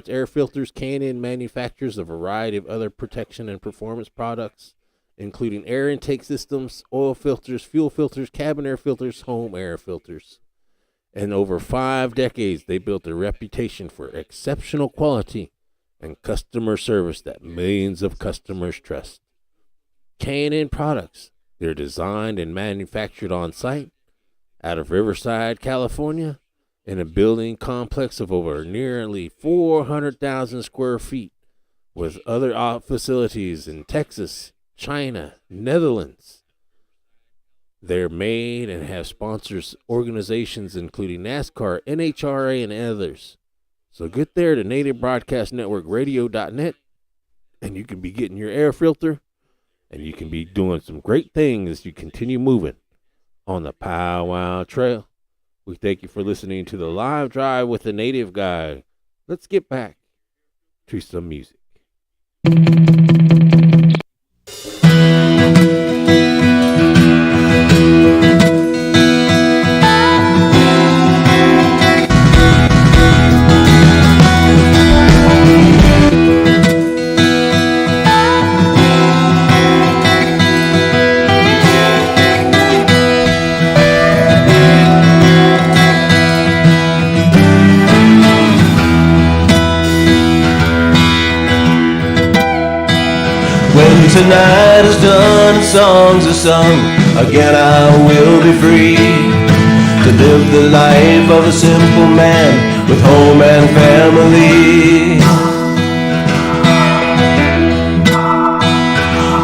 air filters, K&N manufactures a variety of other protection and performance products, including air intake systems, oil filters, fuel filters, cabin air filters, home air filters. In over 5 decades, they built a reputation for exceptional quality and customer service that millions of customers trust. K&N products, they're designed and manufactured on site out of Riverside, California, in a building complex of over nearly 400,000 square feet, with other facilities in Texas, China, Netherlands. They're made and have sponsors organizations including NASCAR, NHRA, and others. So get there to nativebroadcastnetworkradio.net and you can be getting your air filter and you can be doing some great things as you continue moving on the Powwow Trail. We thank you for listening to the live drive with the Native Guy. Let's get back to some music. Tonight is done and songs are sung, again I will be free to live the life of a simple man with home and family.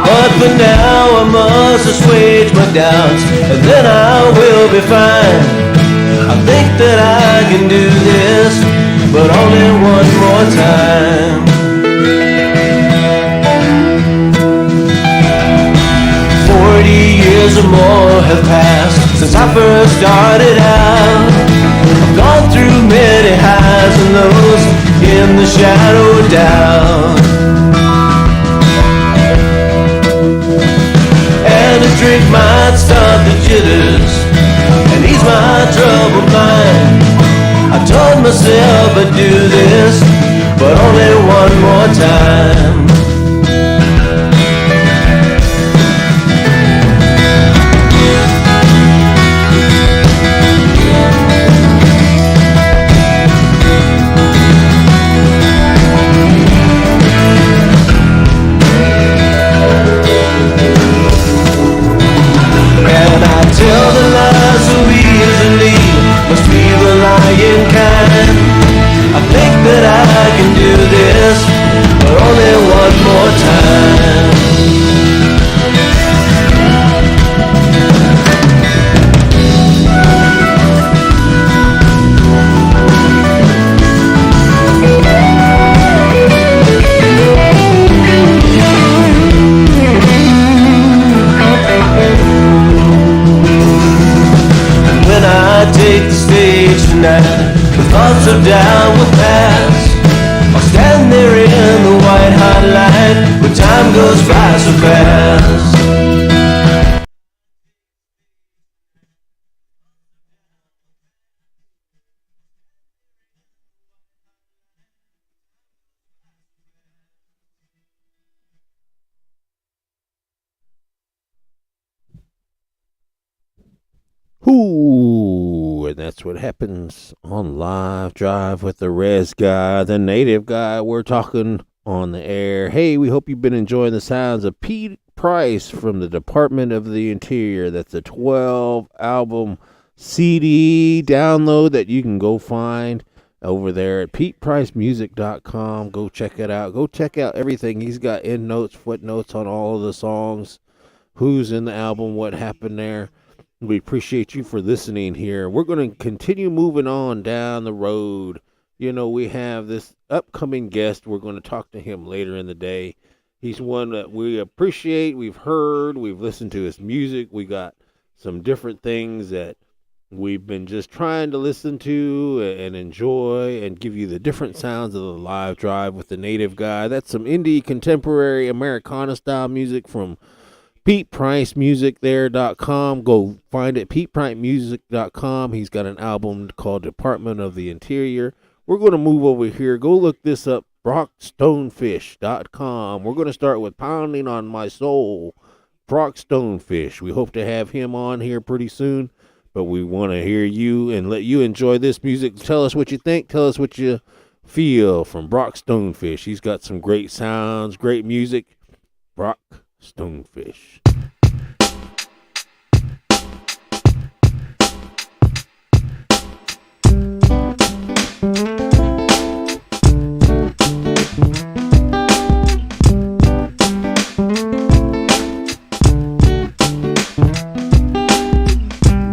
But for now I must assuage my doubts and then I will be fine. I think that I can do this, but only one more time. 40 years or more have passed since I first started out. I've gone through many highs and lows in the shadow of doubt. And a drink might start the jitters and ease my troubled mind. I told myself I'd do this, but only one more time. goes by so fast. Ooh, and that's what happens on Live Drive with the Res guy, the native guy. We're talking on the air. Hey, we hope you've been enjoying the sounds of Pete Price from the Department of the Interior. That's a 12 album CD download that you can go find over there at PetePriceMusic.com. Go check it out. Go check out everything. He's got end notes, footnotes on all of the songs, who's in the album, what happened there. We appreciate you for listening here. We're going to continue moving on down the road. You know, we have this upcoming guest. We're going to talk to him later in the day. He's one that we appreciate. We've heard. We've listened to his music. We got some different things that we've been just trying to listen to and enjoy and give you the different sounds of the Live Drive with the native guy. That's some indie contemporary Americana style music from PetePriceMusicThere.com. Go find it, PetePriceMusic.com. He's got an album called Department of the Interior. We're going to move over here. Go look this up, BrockStonefish.com. We're going to start with Pounding on My Soul, Brock Stonefish. We hope to have him on here pretty soon, but we want to hear you and let you enjoy this music. Tell us what you think. Tell us what you feel from Brock Stonefish. He's got some great sounds, great music. Brock Stonefish.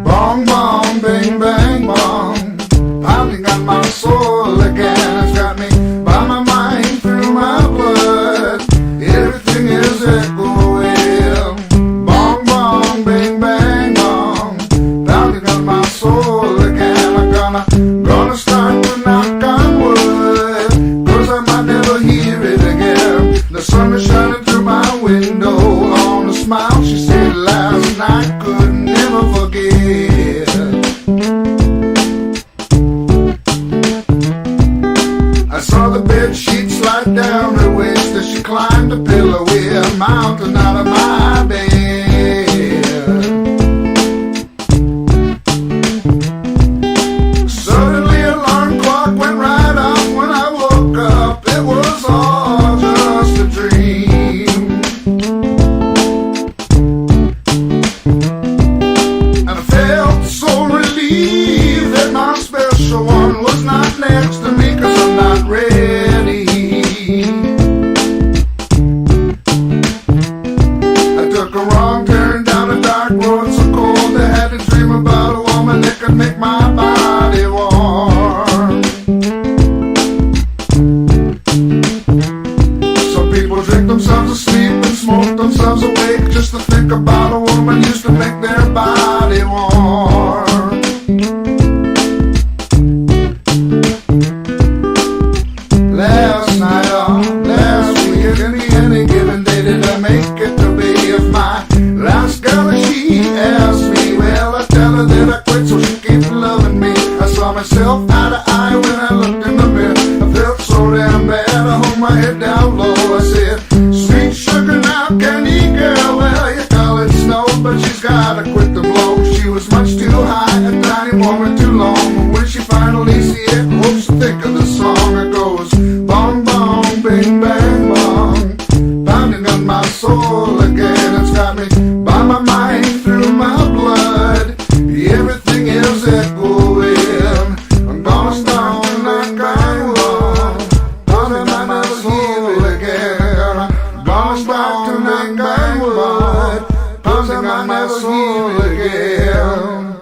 Bong bong, bang bang bong, pounding on my soul again. It's got me by my mind, through my blood. Everything is echoing. Bong bong, bang bang bong, pounding on my soul again. I'm gonna start to knock on wood, 'cause I might never hear it again. The sun is shining through my window on a smile she said last night, could never forget. I saw the bed sheets slide down her waist as she climbed the pillow with mountain out of my bed. Suddenly alarm clock went right off when I woke up. It was all just a dream. And I felt so relieved that my special one was not next to me, 'cause I'm not ready. I took a wrong turn down a dark road so cold I had to dream about a woman that could make my body warm. Some people drink themselves asleep and smoke themselves awake just to think about a woman used to make their body warm. Last night, last week, any given day did I make it to be of my last girl? She asked me, well, I tell her that I quit so she keeps loving me. I saw myself eye to eye when I looked in the mirror. I felt so damn bad, I hold my head down low. I said, sweet sugar now, candy girl, well, you call it snow, but she's gotta quit the blow. She was much too high, a tiny woman too long. But when she finally see it, hopes to think of the song. It goes, bong bong, bing bang bong, pounding on my soul again. It's got me by my mind, through my blood. Everything is echoing. I'm gonna start to knock on wood, pounding on my soul again. I'm gonna start to knock on wood, pounding on my soul again.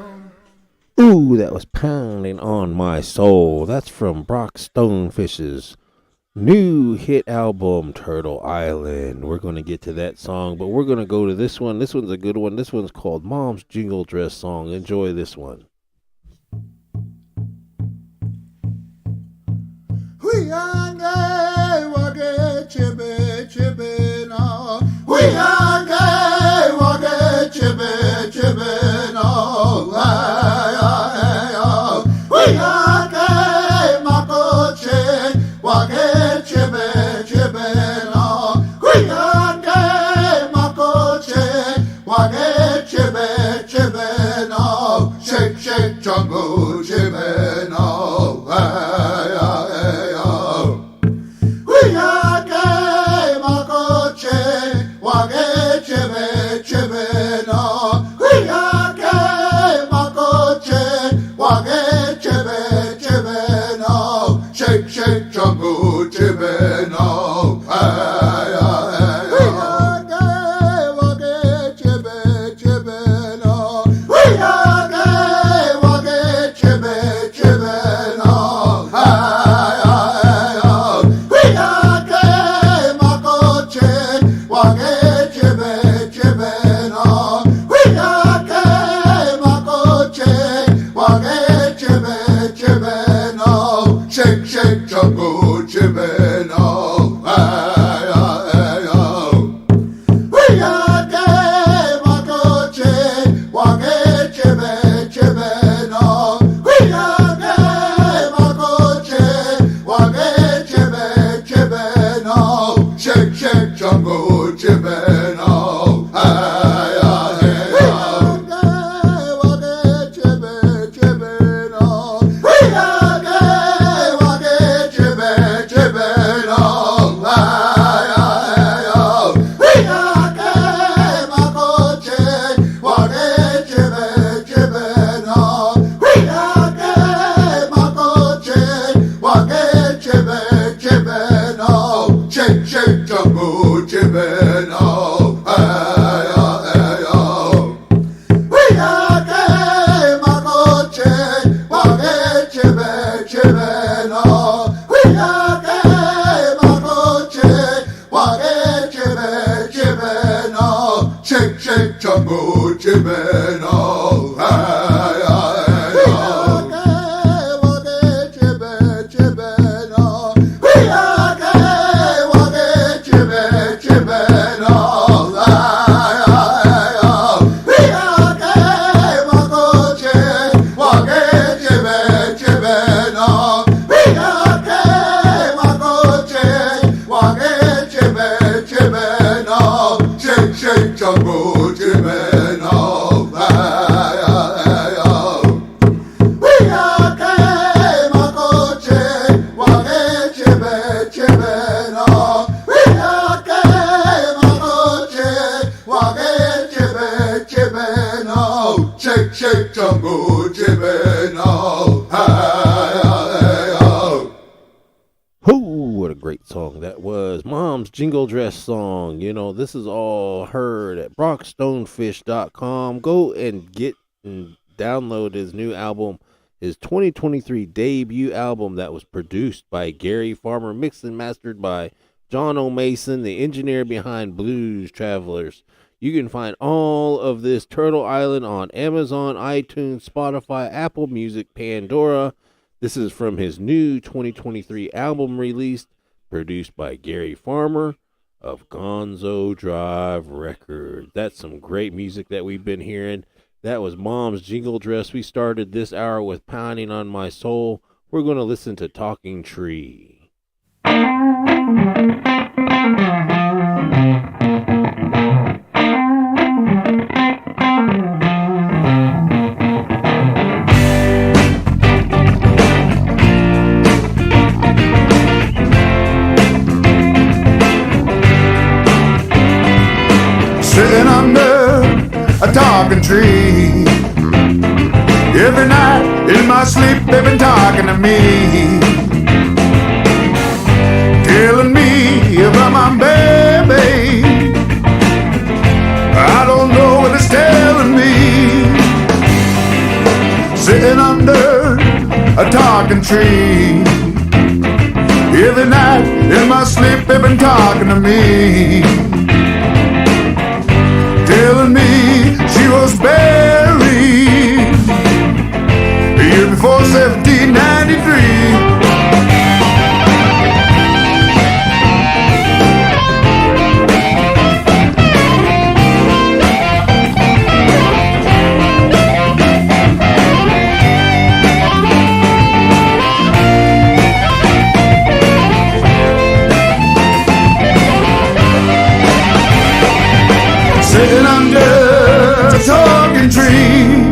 Ooh, that was Pounding on My Soul. That's from Brock Stonefish's new hit album, Turtle Island. We're going to get to that song, but we're going to go to this one. This one's a good one. This one's called Mom's Jingle Dress Song. Enjoy this one. We are gay, chippy, chippy, no. jungle gymming, oh, hey, oh. We are gay, Makoche, Wage, Chibe, Chibe, no. We are gay, Makoche, Wage, Chibe, Chibe, no. Shake, shake, jungle gymming, oh, hey, hey, oh. We are gay, Wage, Chibe, Chibe, no. We are gay, Wage, Chibe, Chibe, no. Hey, hey, oh. We are gay, Makoche, Wage, Chibe, Chibe, no. We are gay, Makoche, Wage, Chibe, Chibe, no. Shake, shake, jungle gymming, oh, hey, hey, oh. We are gay, Makoche, Wage, Chibe, Chibe, no. We are gay, Makoche, Wage, Chibe, Chibe, no. Shake, shake, jungle gymming, oh, hey, hey, oh. We are gay, Wage, Chibe, Chibe, no. We are gay, Wage, Chibe, Chibe, no. Hey, hey, oh. We are gay, Makoche, Wage, Chibe, Chibe, no. We are gay, Makoche, Wage, Chibe, Chibe, no. Shake, shake, jungle gymming, oh, hey, hey, oh. We are gay, Makoche, Wage, Chibe, Chibe, no. We are gay, Makoche, Wage, Chibe, Chibe, no. Shake, shake, jungle gymming, oh, hey, hey, oh. We are gay, Wage, Chibe, Chibe, no. We are gay, Wage, Chibe, Chibe, no. Hey, hey, oh. We are gay, Makoche, Wage, Chibe, Chibe, no. We are gay, Makoche, Wage, Chibe, Chibe, no. Shake, shake, jungle gymming, oh, hey, hey, oh. We are gay, Makoche, Wage, Chibe, Chibe, no. We are gay, Makoche, Wage, Chibe, Chibe, no. Shake, shake, jungle gymming, oh, hey, hey, oh. Oh, what a great song that was. Mom's Jingle Dress song. You know, this is all heard at brockstonefish.com. Go and get and download his new album, his 2023 debut album that was produced by Gary Farmer, mixed and mastered by John O'Mason, the engineer behind Blues Travelers. You can find all of this Turtle Island on Amazon, iTunes, Spotify, Apple Music, Pandora. This is from his new 2023 album released, produced by Gary Farmer of Gonzo Drive Records. That's some great music that we've been hearing. That was Mom's Jingle Dress. We started this hour with Pounding on My Soul. We're going to listen to Talking Tree. Sitting under a talking tree. Every night in my sleep they've been talking to me, telling me about my baby. I don't know what it's telling me. Sitting under a talking tree. Every night in my sleep they've been talking to me, telling me she was buried the year before 1793. Sitting under a talking tree,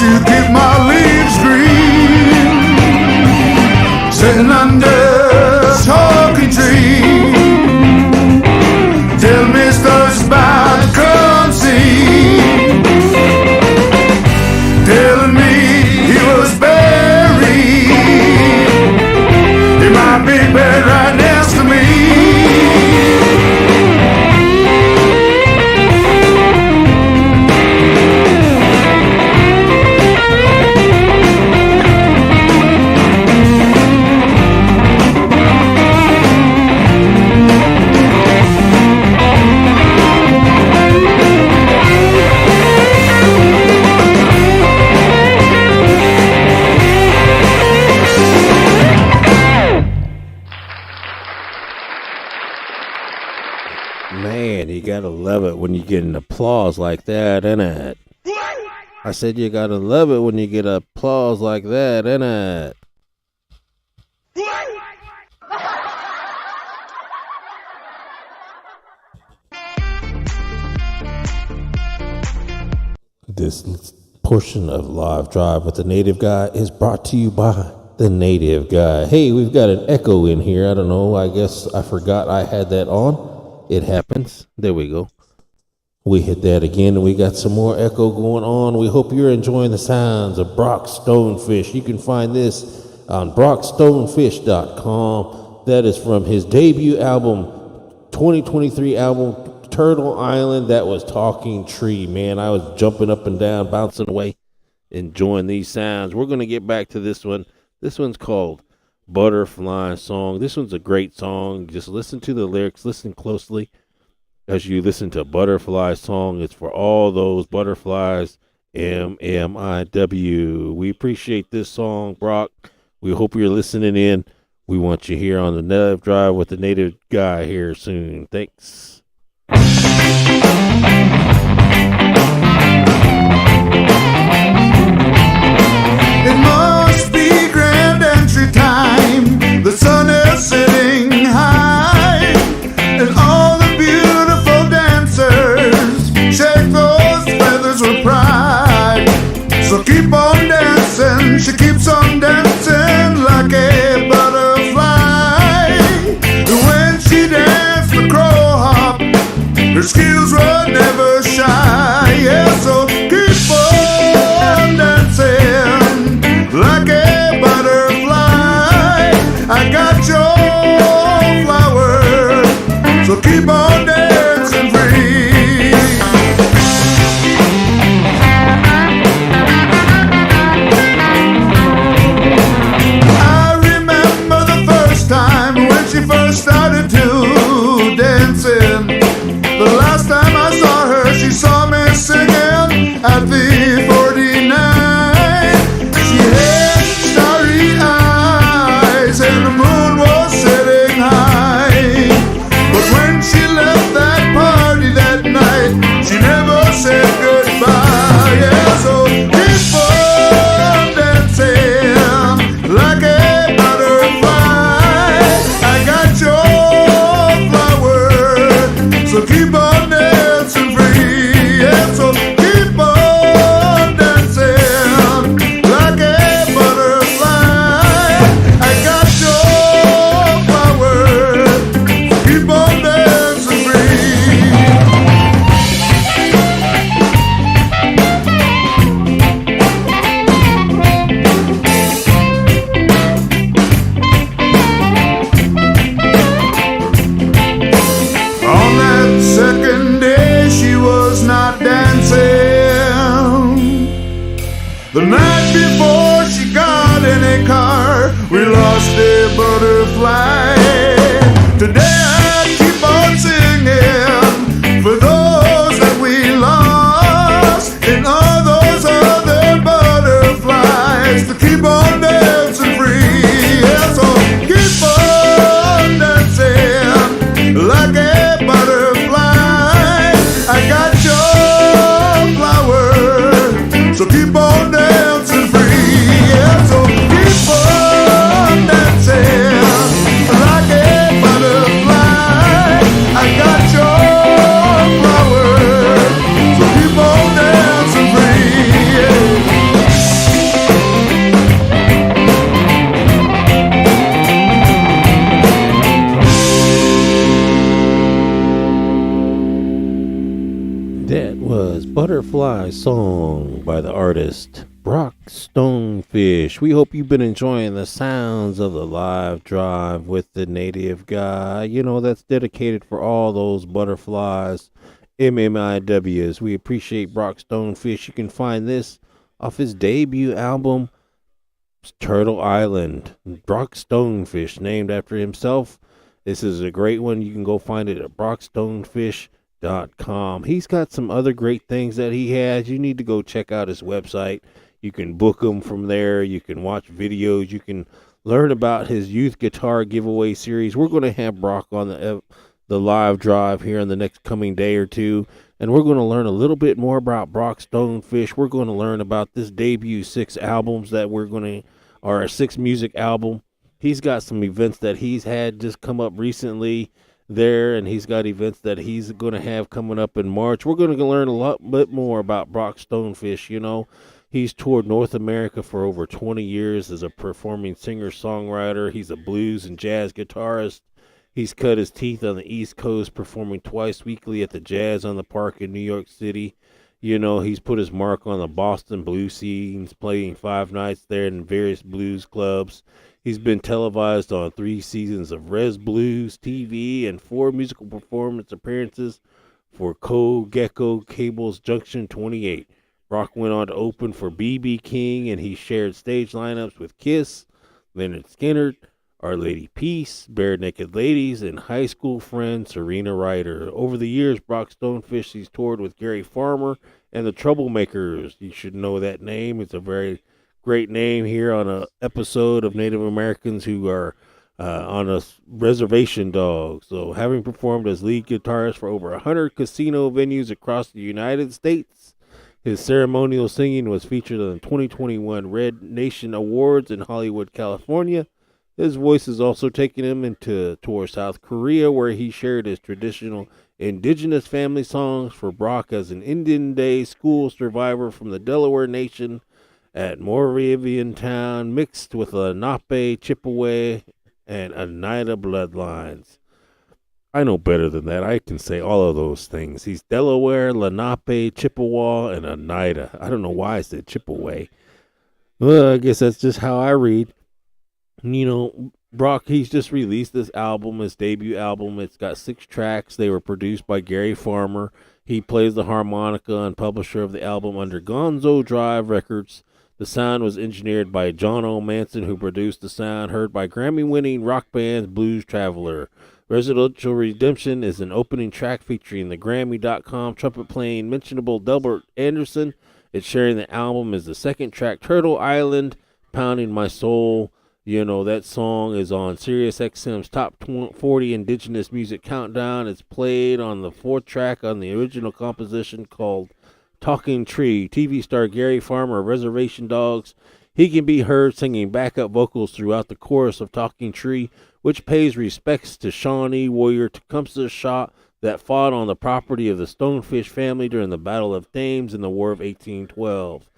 to keep my leaves green. Sitting under a talking tree. Tell Mr. about to come see. Telling me he was buried. He might be buried right next to me. Man, you gotta love it when you get an applause like that, innit? I said you gotta love it when you get applause like that, innit? This portion of Live Drive with the Native Guy is brought to you by the Native Guy. Hey, we've got an echo in here. I don't know. I guess I forgot I had that on. It happens. There we go. We hit that again, and we got some more echo going on. We hope you're enjoying the sounds of Brock Stonefish. You can find this on brockstonefish.com. That is from his debut album, 2023 album, Turtle Island. That was Talking Tree, man. I was jumping up and down, bouncing away, enjoying these sounds. We're going to get back to this one. This one's called Butterfly Song. This one's a great song. Just listen to the lyrics. Listen closely as you listen to Butterfly Song. It's for all those butterflies, MMIW. We appreciate this song, Brock. We hope you're listening in. We want you here on the Native Drive with the Native Guy here soon. Thanks. It must be grand entry time. The sun is sitting high, and all the beautiful dancers shake those feathers with pride. So keep on dancing. She keeps on dancing like a butterfly. When she danced the crow hop, her skills were never shy. Yeah, so keep on dancing like a butterfly. I got your flower, so keep on dancing free. I remember the first time when she first started to dancing. The last time I saw her, she saw me singing at the 49. She had starry eyes and the moon was setting high. But when she left that party that night, she never said goodbye. Yeah, so keep on dancing like a butterfly. I got your flower, so keep on dancing free. Yeah, so keep on dancing like a butterfly. I got your flower, keep on dancing free. On that second day, she was not dancing. The night before she got in a car, we lost a butterfly. Today I keep on singing for those that we lost, and all those other butterflies to keep on dancing free. Yeah, so keep on dancing like a butterfly. I got your flower, so keep on dancing free. Yeah, so keep on dancing Butterfly Song by the artist Brock Stonefish. We hope you've been enjoying the sounds of the live drive with the native guy. You know, that's dedicated for all those butterflies, MMIWs. We appreciate Brock Stonefish. You can find this off his debut album, Turtle Island. Brock Stonefish, named after himself. This is a great one. You can go find it at brockstonefish.com. He's got some other great things that he has. You need to go check out his website. You can book him from there. You can watch videos. You can learn about his youth guitar giveaway series. We're going to have Brock on the live drive here in the next coming day or two, and we're going to learn a little bit more about Brock Stonefish. We're going to learn about this debut 6 albums that or a 6 music album. He's got some events that he's had just come up recently there, and he's got events that he's going to have coming up in March. We're going to learn a lot bit more about Brock Stonefish. You know, he's toured North America for over 20 years as a performing singer-songwriter. He's a blues and jazz guitarist. He's cut his teeth on the East Coast, performing twice weekly at the Jazz on the Park in New York City. You know, he's put his mark on the Boston blues scenes, playing 5 nights there in various blues clubs. He's been televised on 3 seasons of Res Blues TV and 4 musical performance appearances for Gecko Cable's Junction 28. Brock went on to open for B.B. King, and he shared stage lineups with Kiss, Lynyrd Skynyrd, Our Lady Peace, Bare Naked Ladies, and high school friend Serena Ryder. Over the years, Brock Stonefish, he's toured with Gary Farmer and the Troublemakers. You should know that name. It's a very great name here on an episode of Native Americans who are on a reservation dog. So having performed as lead guitarist for over 100 casino venues across the United States, his ceremonial singing was featured on the 2021 Red Nation Awards in Hollywood, California. His voice has also taken him into tour South Korea, where he shared his traditional indigenous family songs for Brock as an Indian Day school survivor from the Delaware Nation at Moravian Town, mixed with Lenape, Chippewa, and Oneida bloodlines. I know better than that. I can say all of those things. He's Delaware, Lenape, Chippewa, and Oneida. I don't know why I said Chippewa. Well, I guess that's just how I read. You know, Brock, he's just released this album, his debut album. It's got 6 tracks. They were produced by Gary Farmer. He plays the harmonica and publisher of the album under Gonzo Drive Records. The sound was engineered by John O. Manson, who produced the sound heard by Grammy-winning rock band Blues Traveler. Residential Redemption is an opening track featuring the Grammy.com trumpet-playing mentionable Delbert Anderson. It's sharing the album as the second track, Turtle Island, Pounding My Soul. You know, that song is on SiriusXM's Top 40 Indigenous Music Countdown. It's played on the 4th track on the original composition called Talking Tree. TV star Gary Farmer of Reservation Dogs, he can be heard singing backup vocals throughout the chorus of Talking Tree, which pays respects to Shawnee warrior Tecumseh Shaw that fought on the property of the Stonefish family during the Battle of Thames in the War of 1812.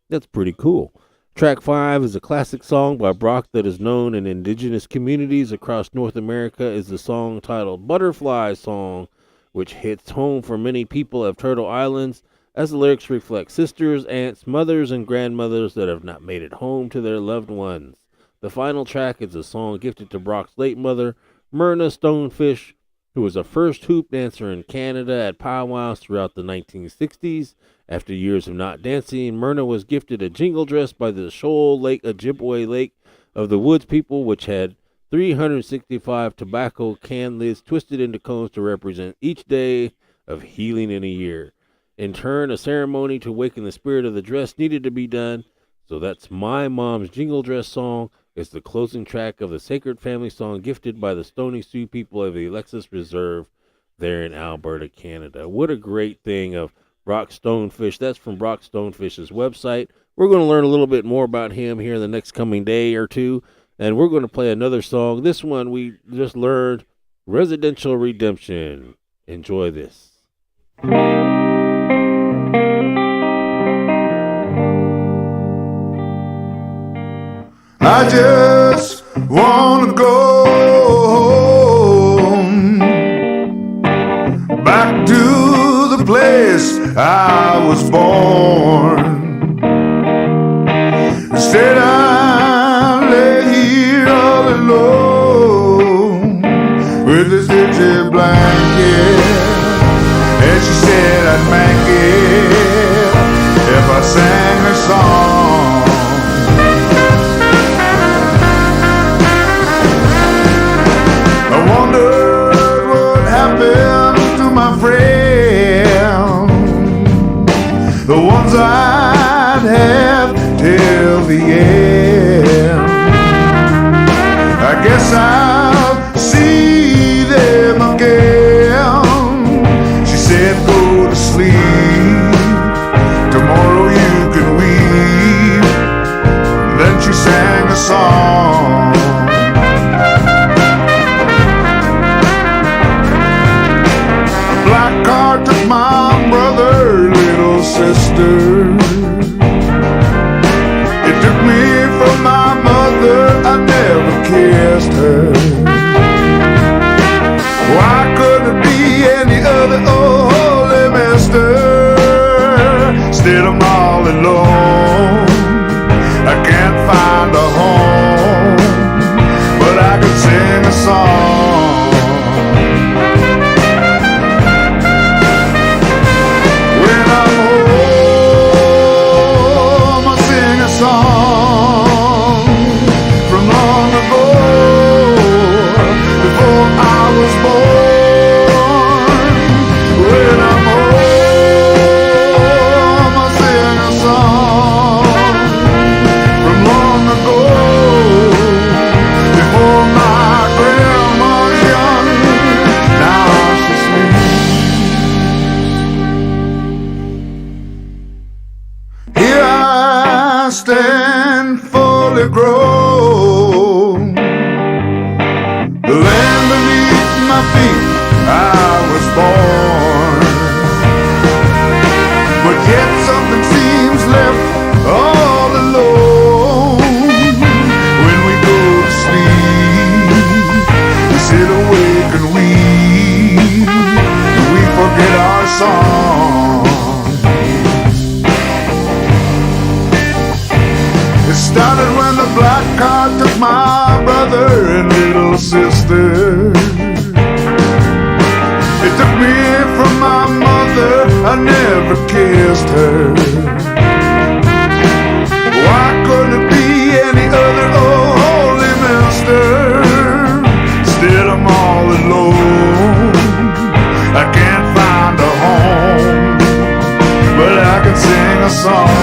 That's pretty cool. Track 5 is a classic song by Brock that is known in indigenous communities across North America. Is the song titled Butterfly Song, which hits home for many people of Turtle Islands, as the lyrics reflect sisters, aunts, mothers, and grandmothers that have not made it home to their loved ones. The final track is a song gifted to Brock's late mother, Myrna Stonefish, who was a first hoop dancer in Canada at powwows throughout the 1960s. After years of not dancing, Myrna was gifted a jingle dress by the Shoal Lake Ojibwe Lake of the Woods people, which had 365 tobacco can lids twisted into cones to represent each day of healing in a year. In turn, a ceremony to awaken the spirit of the dress needed to be done, so that's My Mom's Jingle Dress Song. It's the closing track of the Sacred Family Song gifted by the Stoney Sioux people of the Alexis Reserve there in Alberta, Canada. What a great thing of Brock Stonefish. That's from Brock Stonefish's website. We're going to learn a little bit more about him here in the next coming day or two, and we're going to play another song. This one we just learned, Residential Redemption. Enjoy this. I just wanna go home, back to the place I was born. till the end. I guess I'll see them again. She said, go to sleep, tomorrow you can weep. Then she sang a song. A black car took my brother, little sister. It took me from my mother, I never kissed her. Why couldn't it be any other old holy mister? Still I'm all alone, I can't find a home, but I could sing a song. When I'm home, I sing a song from long ago, before I was born. When I'm home, I sing a song from long ago, before my grandma's young. Now she's asleep. Here I stand fully grown, the land beneath my feet I was born. But yet something seems left all alone. When we go to sleep, we sit awake and weep, and we forget our song. It started when the black car took my brother and little sister. It took me from my mother, I never kissed her. Why couldn't it be any other old holy minister? Still I'm all alone, I can't find a home, but I can sing a song.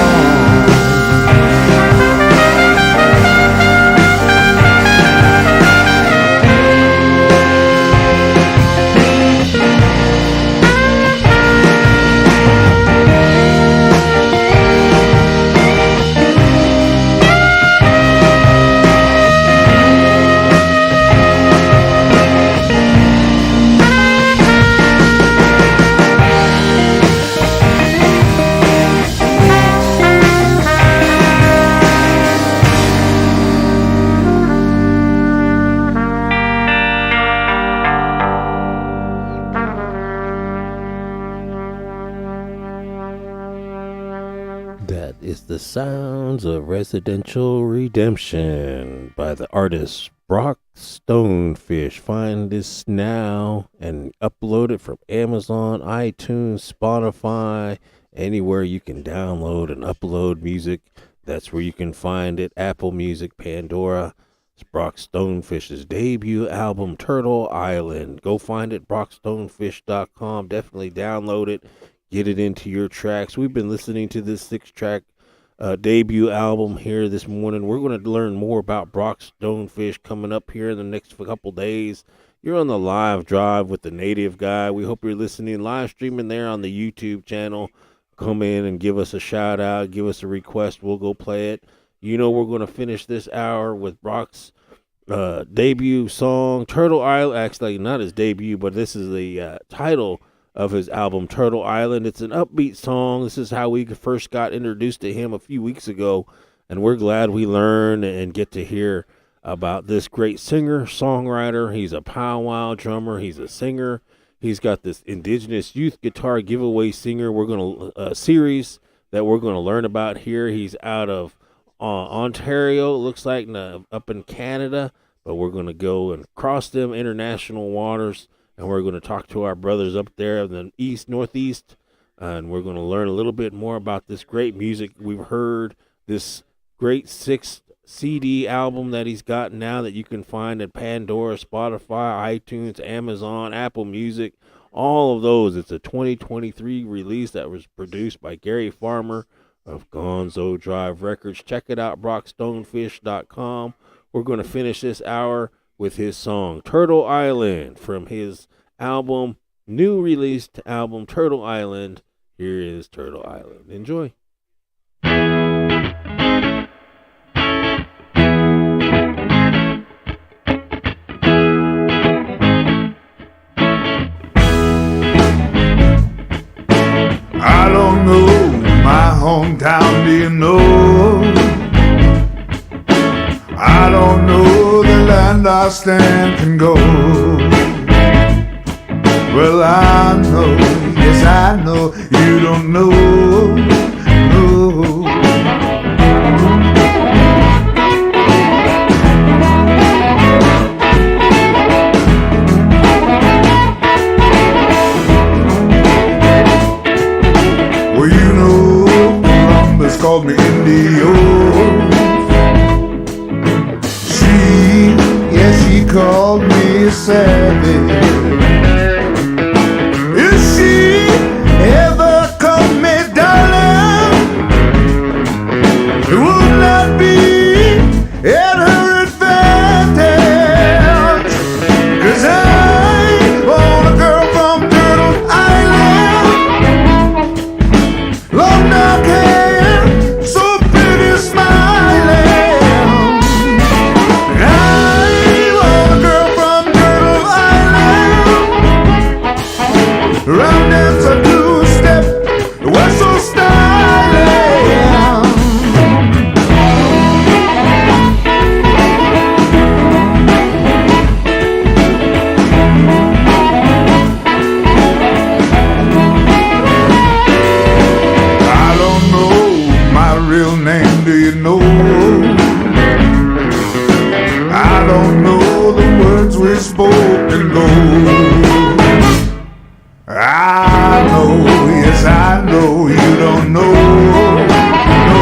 That is the sounds of Residential Redemption by the artist Brock Stonefish. Find this now and upload it from Amazon, iTunes, Spotify, anywhere you can download and upload music. That's where you can find it. Apple Music, Pandora. It's Brock Stonefish's debut album, Turtle Island. Go find it, brockstonefish.com. Definitely download it. Get it into your tracks. We've been listening to this 6-track debut album here this morning. We're going to learn more about Brock Stonefish coming up here in the next couple days. You're on the live drive with the Native Guy. We hope you're listening, live streaming there on the YouTube channel. Come in and give us a shout out, give us a request. We'll go play it. You know, we're going to finish this hour with Brock's debut song, Turtle Island. Actually, not his debut, but this is the title of his album, Turtle Island. It's an upbeat song. This is how we first got introduced to him a few weeks ago, and we're glad we learn and get to hear about this great singer, songwriter. He's a powwow drummer. He's a singer. He's got this Indigenous Youth Guitar Giveaway singer. We're going to series that we're going to learn about here. He's out of Ontario, it looks like, up in Canada, but we're going to go and cross them international waters, and we're going to talk to our brothers up there in the northeast, and we're going to learn a little bit more about this great music we've heard, this great 6 CD album that he's got now that you can find at Pandora, Spotify, iTunes, Amazon, Apple Music, all of those. It's a 2023 release that was produced by Gary Farmer, of Gonzo Drive Records. Check it out, brockstonefish.com. We're going to finish this hour with his song Turtle Island from his album, new released album, Turtle Island. Here is Turtle Island. Enjoy. I don't know my hometown, do you know? I don't know the land I stand can go. Well, I know, yes I know, you don't know, no. Well, you know, Columbus called me Indio. She called me savage. If she ever called me darling, it would not be at her advantage. 'Cause I want a girl from Turtle Island, long dark hair, so pretty smiling. I want a girl from Turtle Island, round dance a two-step, we're so styling. I don't know my real name, do you know? I don't know the words we spoke and go. I know, yes I know, you don't know, no.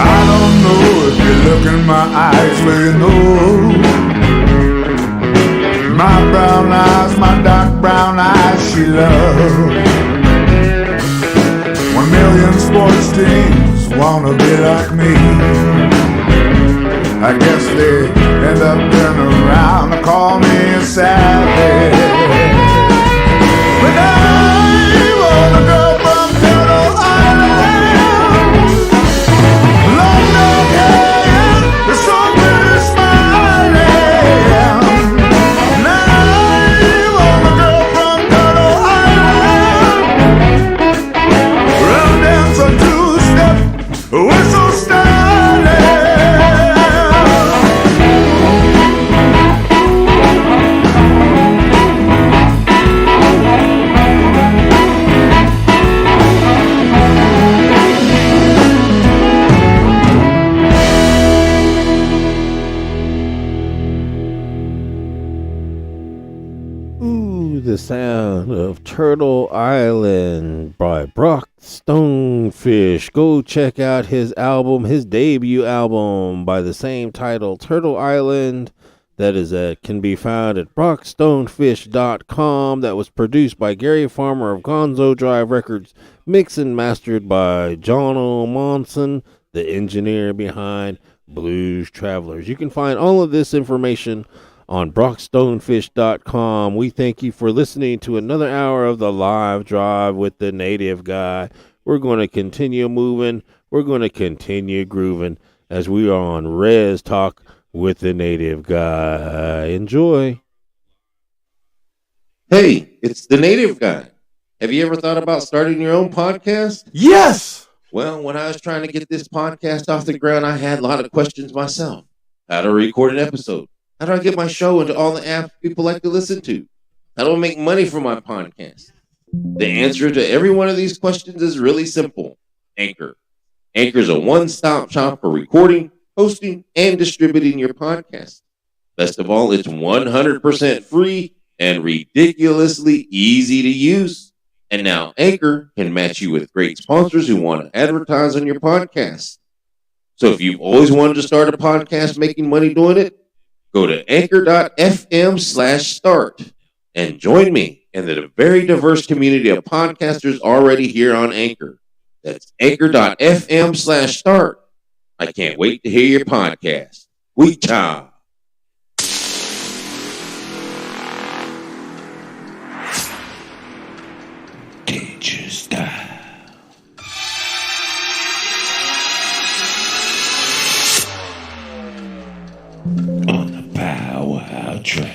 I don't know if you look in my eyes, will you know? My brown eyes, my dark brown eyes, she loves. 1 million sports teams wanna be like me. I guess they end up turning around and call me a savage. But I want a girl from Turtle Island, long dark hair, so pretty smiling. And I want a girl from Turtle Island, round dance a two-step, we're so stylish. Ooh, the sound of Turtle Island by Brock Stonefish. Go check out his album, his debut album by the same title, Turtle Island. That is can be found at brockstonefish.com. That was produced by Gary Farmer of Gonzo Drive Records, mixed and mastered by John O. Monson, the engineer behind Blues Travelers. You can find all of this information on brockstonefish.com. We thank you for listening to another hour of the live drive with the native guy. We're going to continue moving. We're going to continue grooving as we are on Res Talk with the native guy. Enjoy. Hey, it's the native guy. Have you ever thought about starting your own podcast? Yes! Well, when I was trying to get this podcast off the ground, I had a lot of questions myself. How to record an episode? How do I get my show into all the apps people like to listen to? How do I make money from my podcast? The answer to every one of these questions is really simple. Anchor. Anchor is a one-stop shop for recording, hosting, and distributing your podcast. Best of all, it's 100% free and ridiculously easy to use. And now Anchor can match you with great sponsors who want to advertise on your podcast. So if you've always wanted to start a podcast making money doing it, go to anchor.fm/start and join me and the very diverse community of podcasters already here on Anchor. That's anchor.fm/start. I can't wait to hear your podcast. Weecha. Danger style. On the Powwow Trail.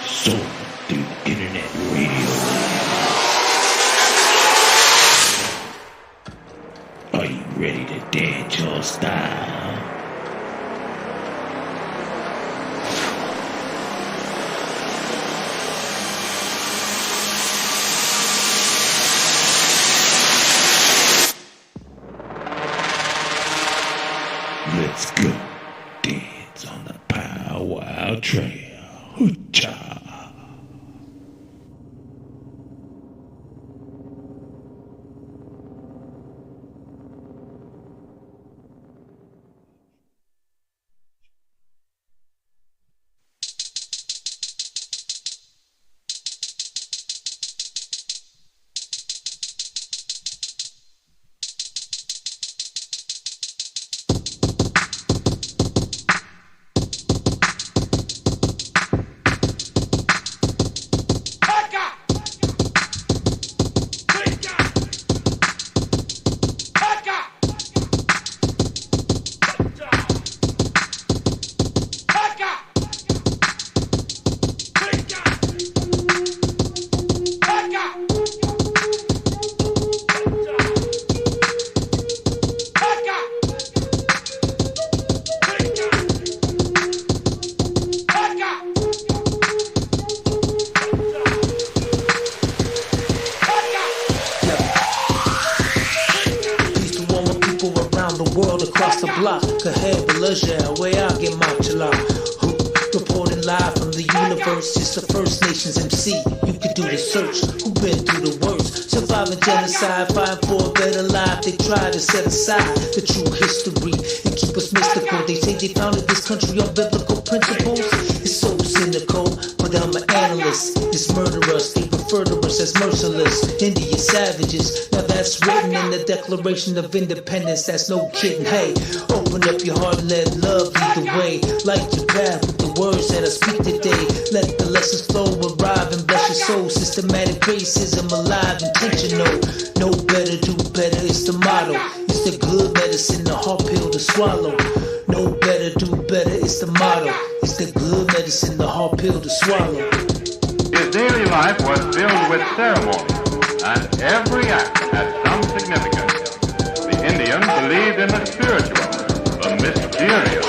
Soaring through internet radio. Are you ready to dance your style? Let's go dance on the Powwow Trail. Hoo-cha. Across the block, Kahel, Belagere, where I get my chala. Reporting live from the universe, it's the First Nations MC. You could do the search, who been through the worst? Surviving genocide, fighting for a better life. They try to set aside the true history and keep us mystical. They say they founded this country on biblical principles. It's so cynical, but I'm an analyst. It's murderous, they refer to us as merciless. Indian savages, now that's written in the Declaration of Independence. That's no kidding. Hey, open up your heart and let love lead the way. Light your path with the words that I speak today. Let the lessons flow, arrive and bless your soul. Systematic racism alive, intentional. Know better, do better, it's the motto. It's the good medicine, the hard pill to swallow. Know better, do better, it's the motto. It's the good medicine, the hard pill to swallow. His daily life was filled with ceremony, and every act had some significance. The Indians believed in the spiritual, the mysterious.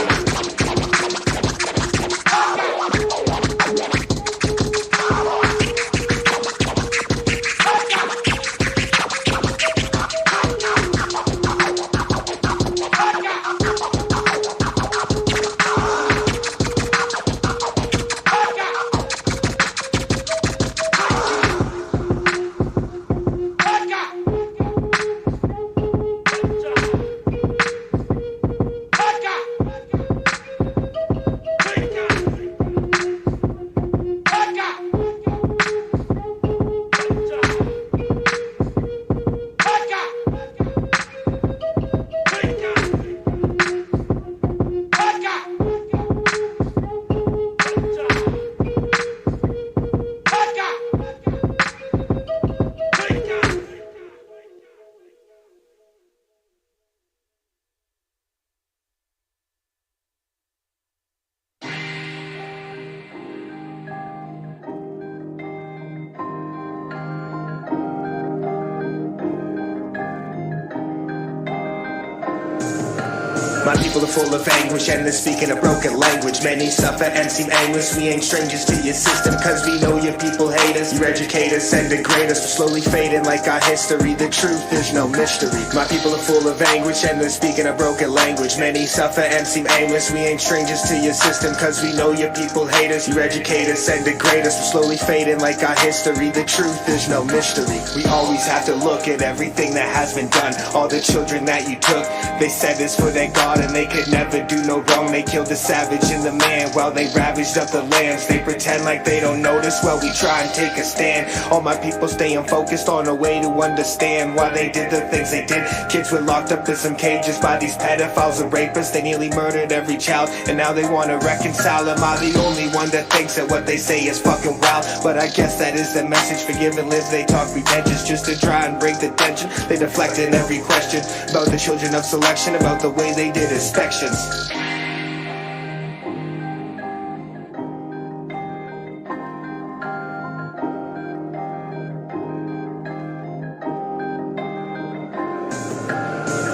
My people are full of anguish and they're speaking a broken language. Many suffer and seem aimless. We ain't strangers to your system, cause we know your people hate us. You educate us and degrade us. We're slowly fading like our history. The truth is no mystery. My people are full of anguish and they're speaking a broken language. Many suffer and seem aimless. We ain't strangers to your system, cause we know your people hate us. You educate us and degrade us. We're slowly fading like our history. The truth is no mystery. We always have to look at everything that has been done. All the children that you took, they said this for their God and they could never do no wrong. They killed the savage and the man while they ravaged up the lands. They pretend like they don't notice while we try and take a stand. All my people staying focused on a way to understand why they did the things they did. Kids were locked up in some cages by these pedophiles and rapists. They nearly murdered every child and now they want to reconcile. Am I the only one that thinks that what they say is fucking wild? But I guess that is the message. Forgive and live, they talk pretentious just to try and break the tension. They deflected every question about the children of selection, about the way they did inspections.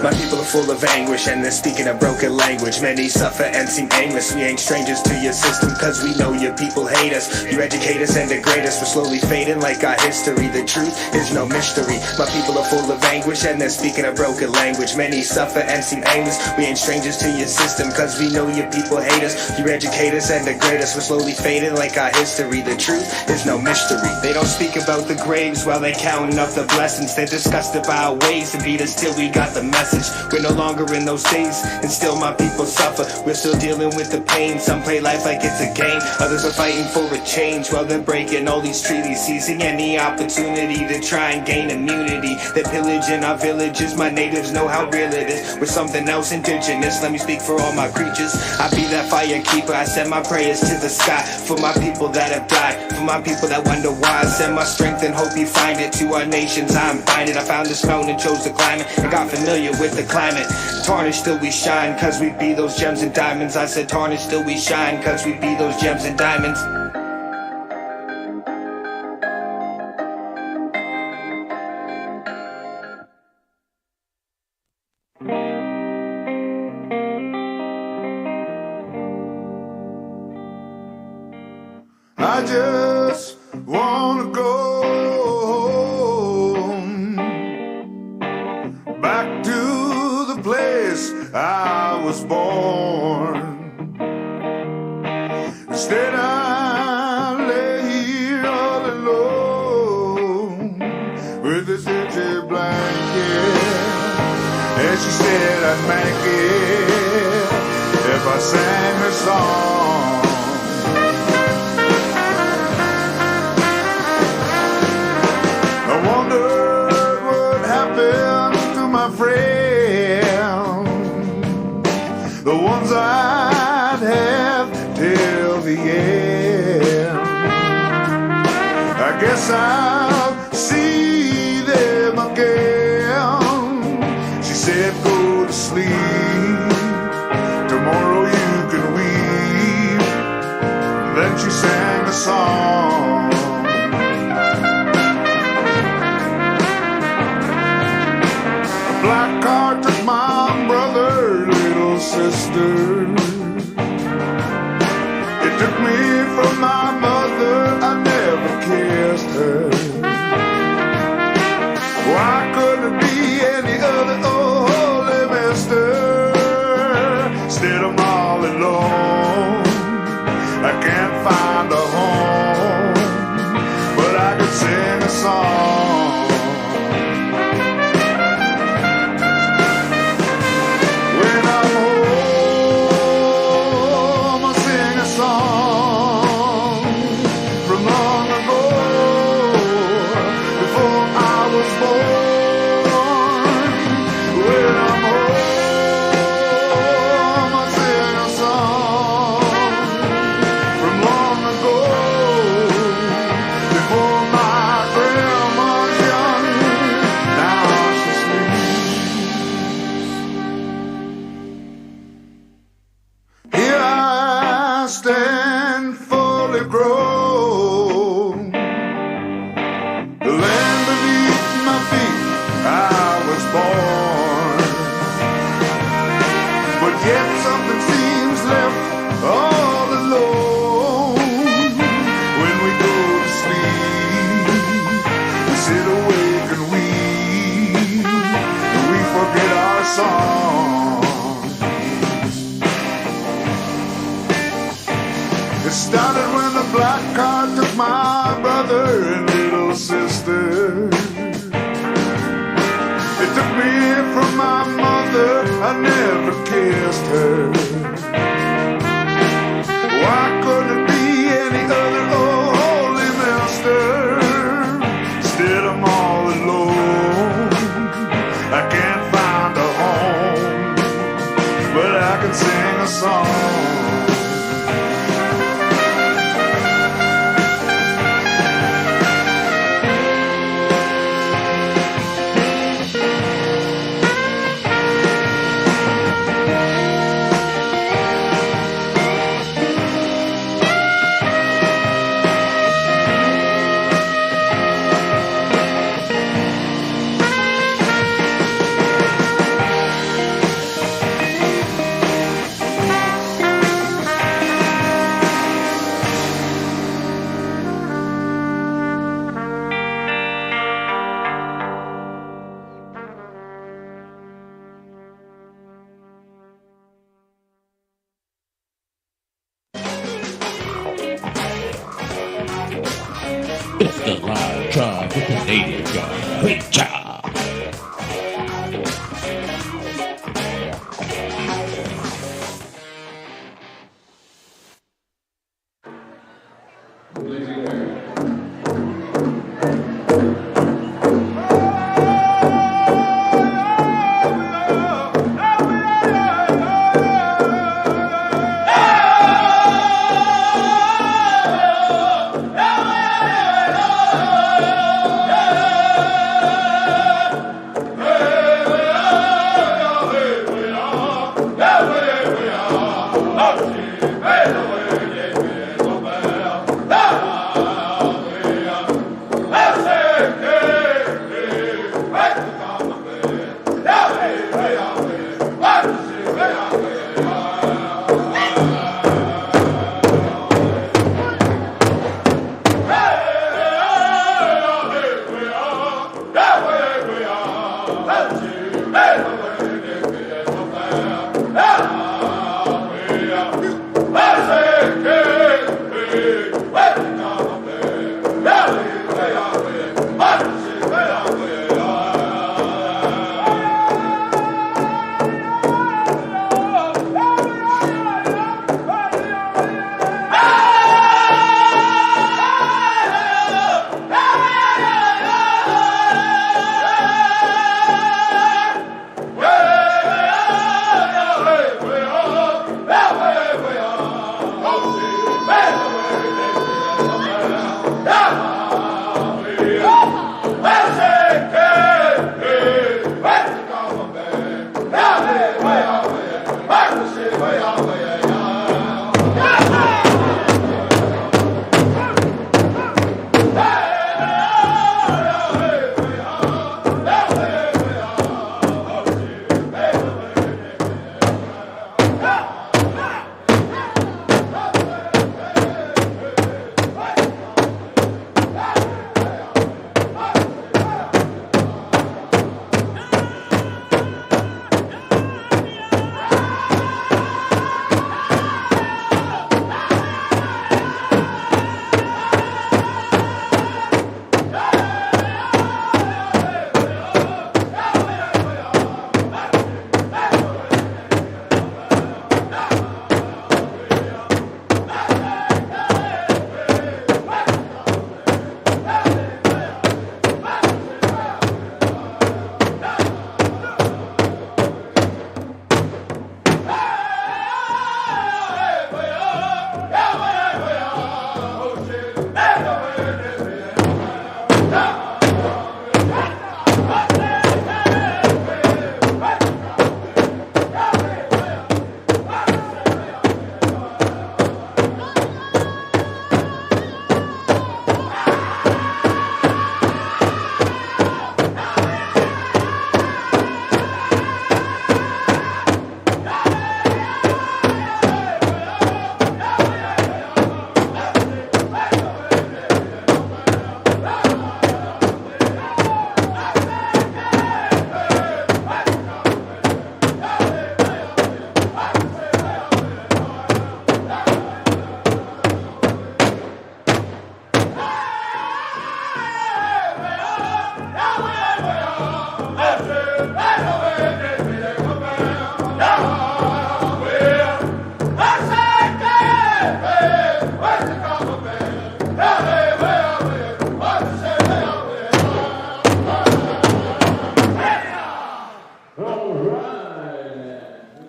My people are full of anguish and they're speaking a broken language. Many suffer and seem aimless. We ain't strangers to your system, cause we know your people hate us. You educate us and degrade us. We're slowly fading like our history. The truth is no mystery. My people are full of anguish and they're speaking a broken language. Many suffer and seem aimless. We ain't strangers to your system, cause we know your people hate us. You educate us and degrade us. We're slowly fading like our history. The truth is no mystery. They don't speak about the graves while they counting up the blessings. They're disgusted by our ways and beat us till we got the message. We're no longer in those days, and still my people suffer. We're still dealing with the pain. Some play life like it's a game. Others are fighting for a change while they're breaking all these treaties, seizing any opportunity to try and gain immunity. They're pillaging our villages. My natives know how real it is. We're something else indigenous. Let me speak for all my creatures. I be that fire keeper. I send my prayers to the sky for my people that have died, for my people that wonder why. I send my strength and hope you find it. To our nations I'm binded. I found this stone and chose to climb it and got familiar with the climate. Tarnished still we shine, cause we be those gems and diamonds. I said tarnished still we shine, cause we be those gems and diamonds. I just wanna go back to the place I was born. Instead I lay here all alone with this empty blanket, and she said I'd make it if I sang her song. I wondered what happened to my friends, the ones I'd have till the end. I guess I'll see them again. She said go to sleep, tomorrow you can weep. Then she sang a song. Black car took my brother, little sister. It took me from my mother, I never kissed her. Why couldn't it be any other old holy mister? Instead I'm all alone, I can't find a home, but I could sing a song. song. It started when the black car took my brother and little sister. It took me from my mother, I never kissed her. Why couldn't it be any other old holy master? Instead I'm all alone, I can't find a home, but I can sing a song. It's the live tribe with the native guy. Great job.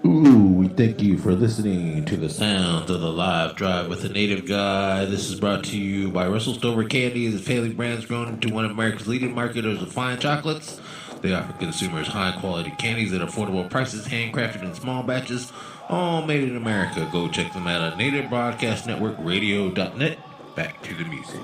Ooh, we thank you for listening to the sounds of the live drive with the native guy. This is brought to you by Russell Stover Candy. This family brand is grown into one of America's leading marketers of fine chocolates. They offer consumers high-quality candies at affordable prices, handcrafted in small batches, all made in America. Go check them out at Native Broadcast Network Radio.net. Back to the music.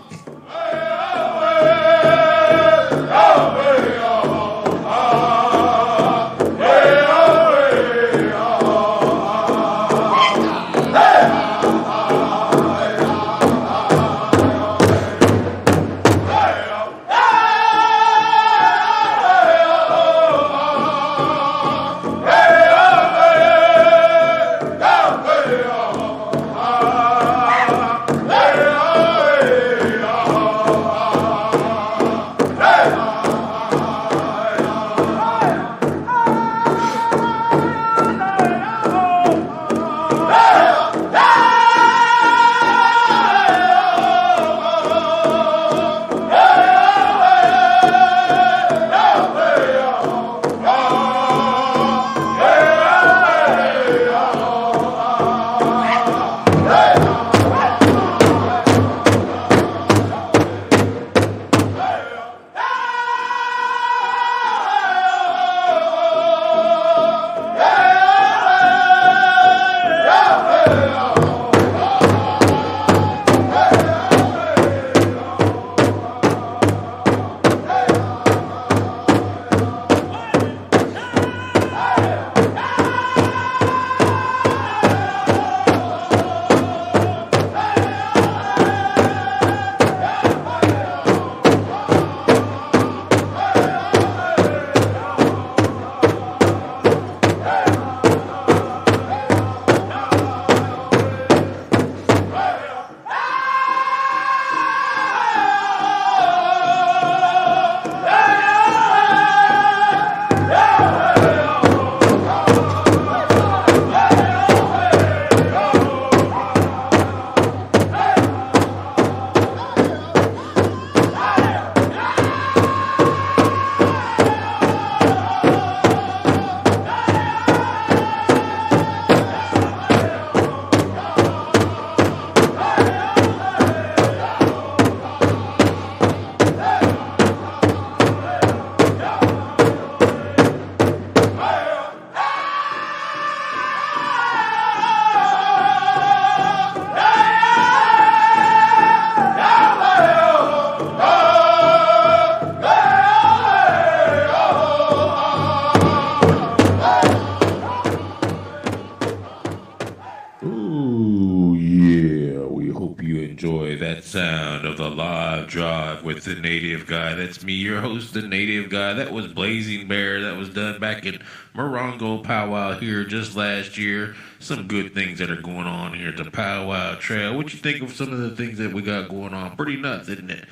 Sound of the live drive with the native guy. That's me, your host, the native guy. That was Blazing Bear. That was done back in Morongo Powwow here just last year. Some good things that are going on here at the Powwow Trail. What you think of some of the things that we got going on? Pretty nuts, isn't it?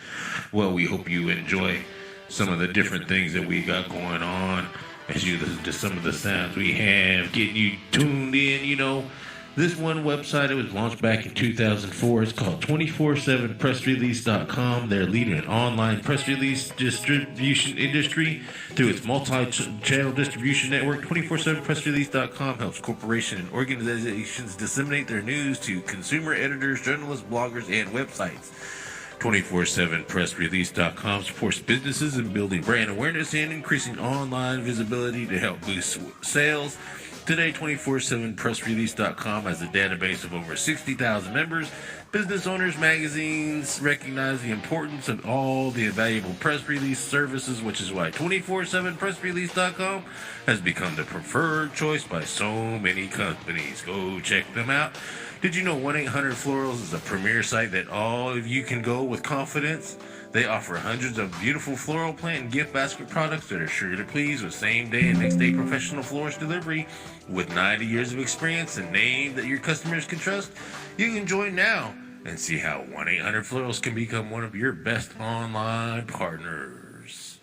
Well, we hope you enjoy some of the different things that we got going on as you listen to some of the sounds we have, getting you tuned in, you know. This one website, it was launched back in 2004. It's called 247pressrelease.com. They're leading an online press release distribution industry through its multi-channel distribution network. 247pressrelease.com helps corporations and organizations disseminate their news to consumer editors, journalists, bloggers, and websites. 247pressrelease.com supports businesses in building brand awareness and increasing online visibility to help boost sales. Today, 247pressrelease.com has a database of over 60,000 members. Business owners, magazines recognize the importance of all the valuable press release services, which is why 247pressrelease.com has become the preferred choice by so many companies. Go check them out. Did you know 1-800-FLORALS is a premier site that all of you can go with confidence? They offer hundreds of beautiful floral plant and gift basket products that are sure to please with same-day and next-day professional florist delivery. With 90 years of experience and name that your customers can trust, you can join now and see how 1-800-FLORALS can become one of your best online partners.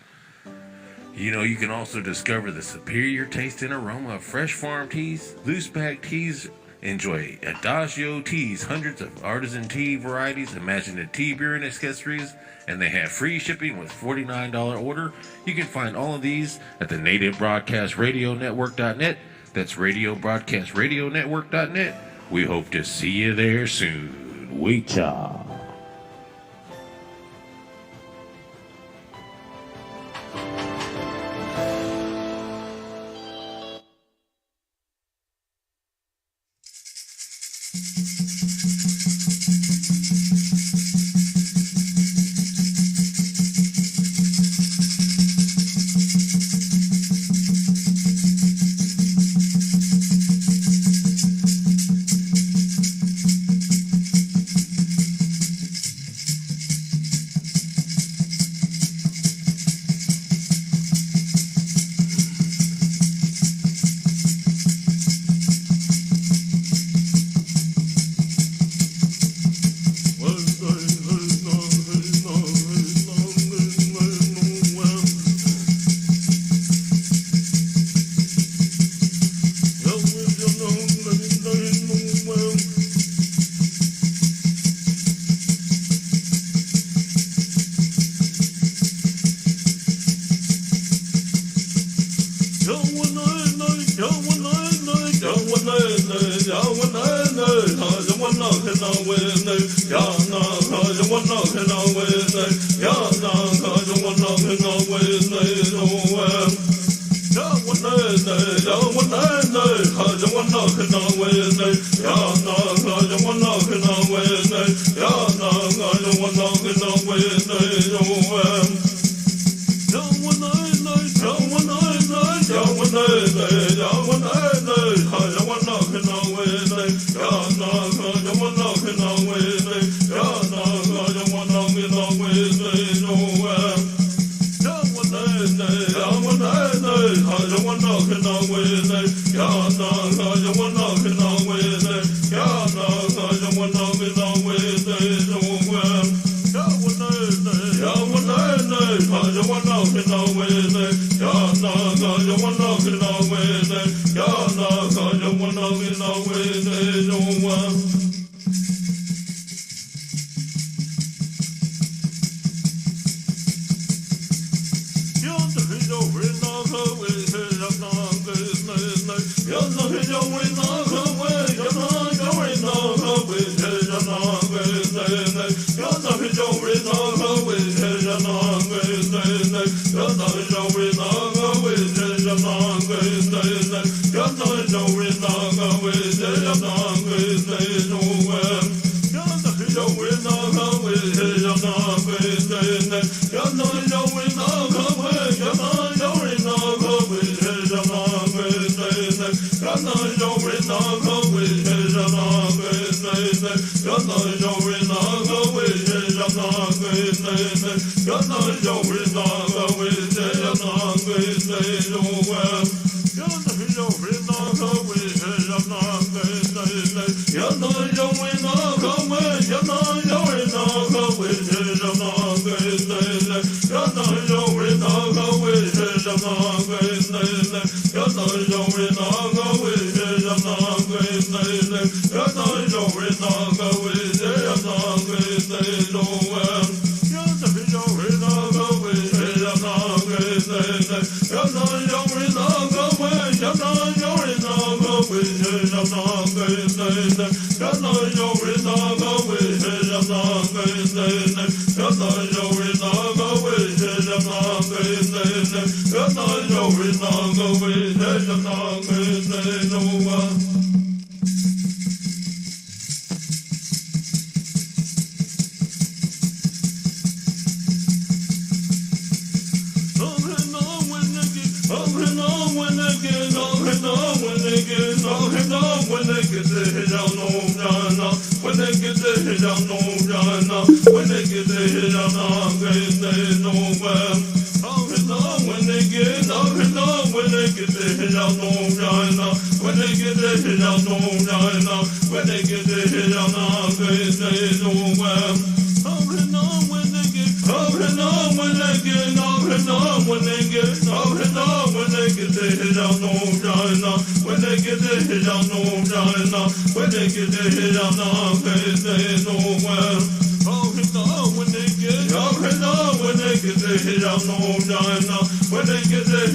You know, you can also discover the superior taste and aroma of fresh farm teas, loose bag teas, Enjoy Adagio Teas, hundreds of artisan tea varieties, imaginative tea, beer, and accessories, and they have free shipping with $49 order. You can find all of these at the Native Broadcast Radio Network.net. That's Radio Broadcast Radio Network.net. We hope to see you there soon. Weecha.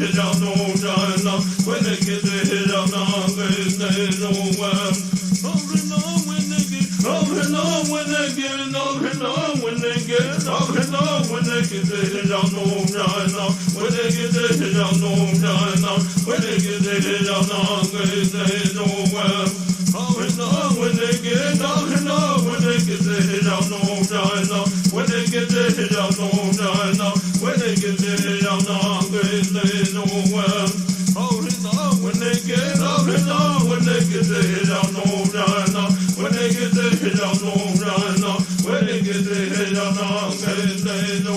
hit out, no China. When they get the hit out, no they no over and on when they get, over and on when they get, over and on when they get, over and on when they get the hit out, no China. When they get the hit out, no China. When they get the hit out, no they no over and on when they get, over and on when they get the hit out, no China. When they get the hit out, no China. When they get the hit out, no they no over and on when they get, over and on when they get the hit out, no China. When they get the hit out, no China. When they get the hit out, no they no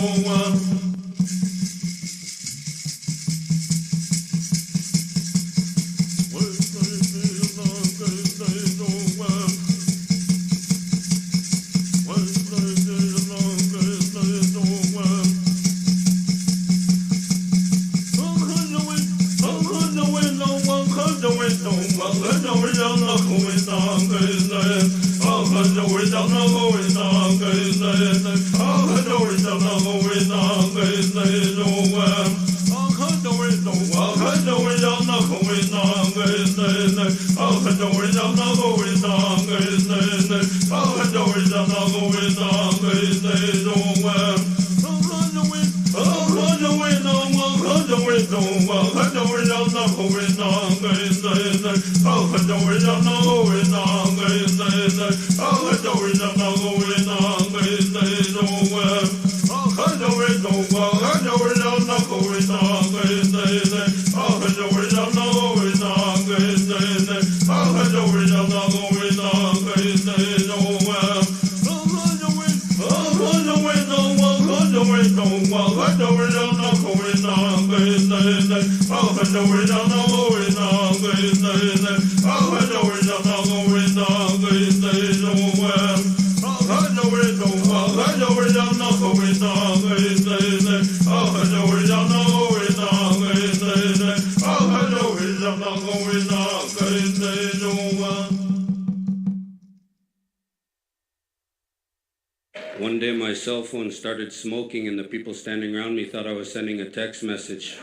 One day my cell phone started smoking and the people standing around me thought I was sending a text message.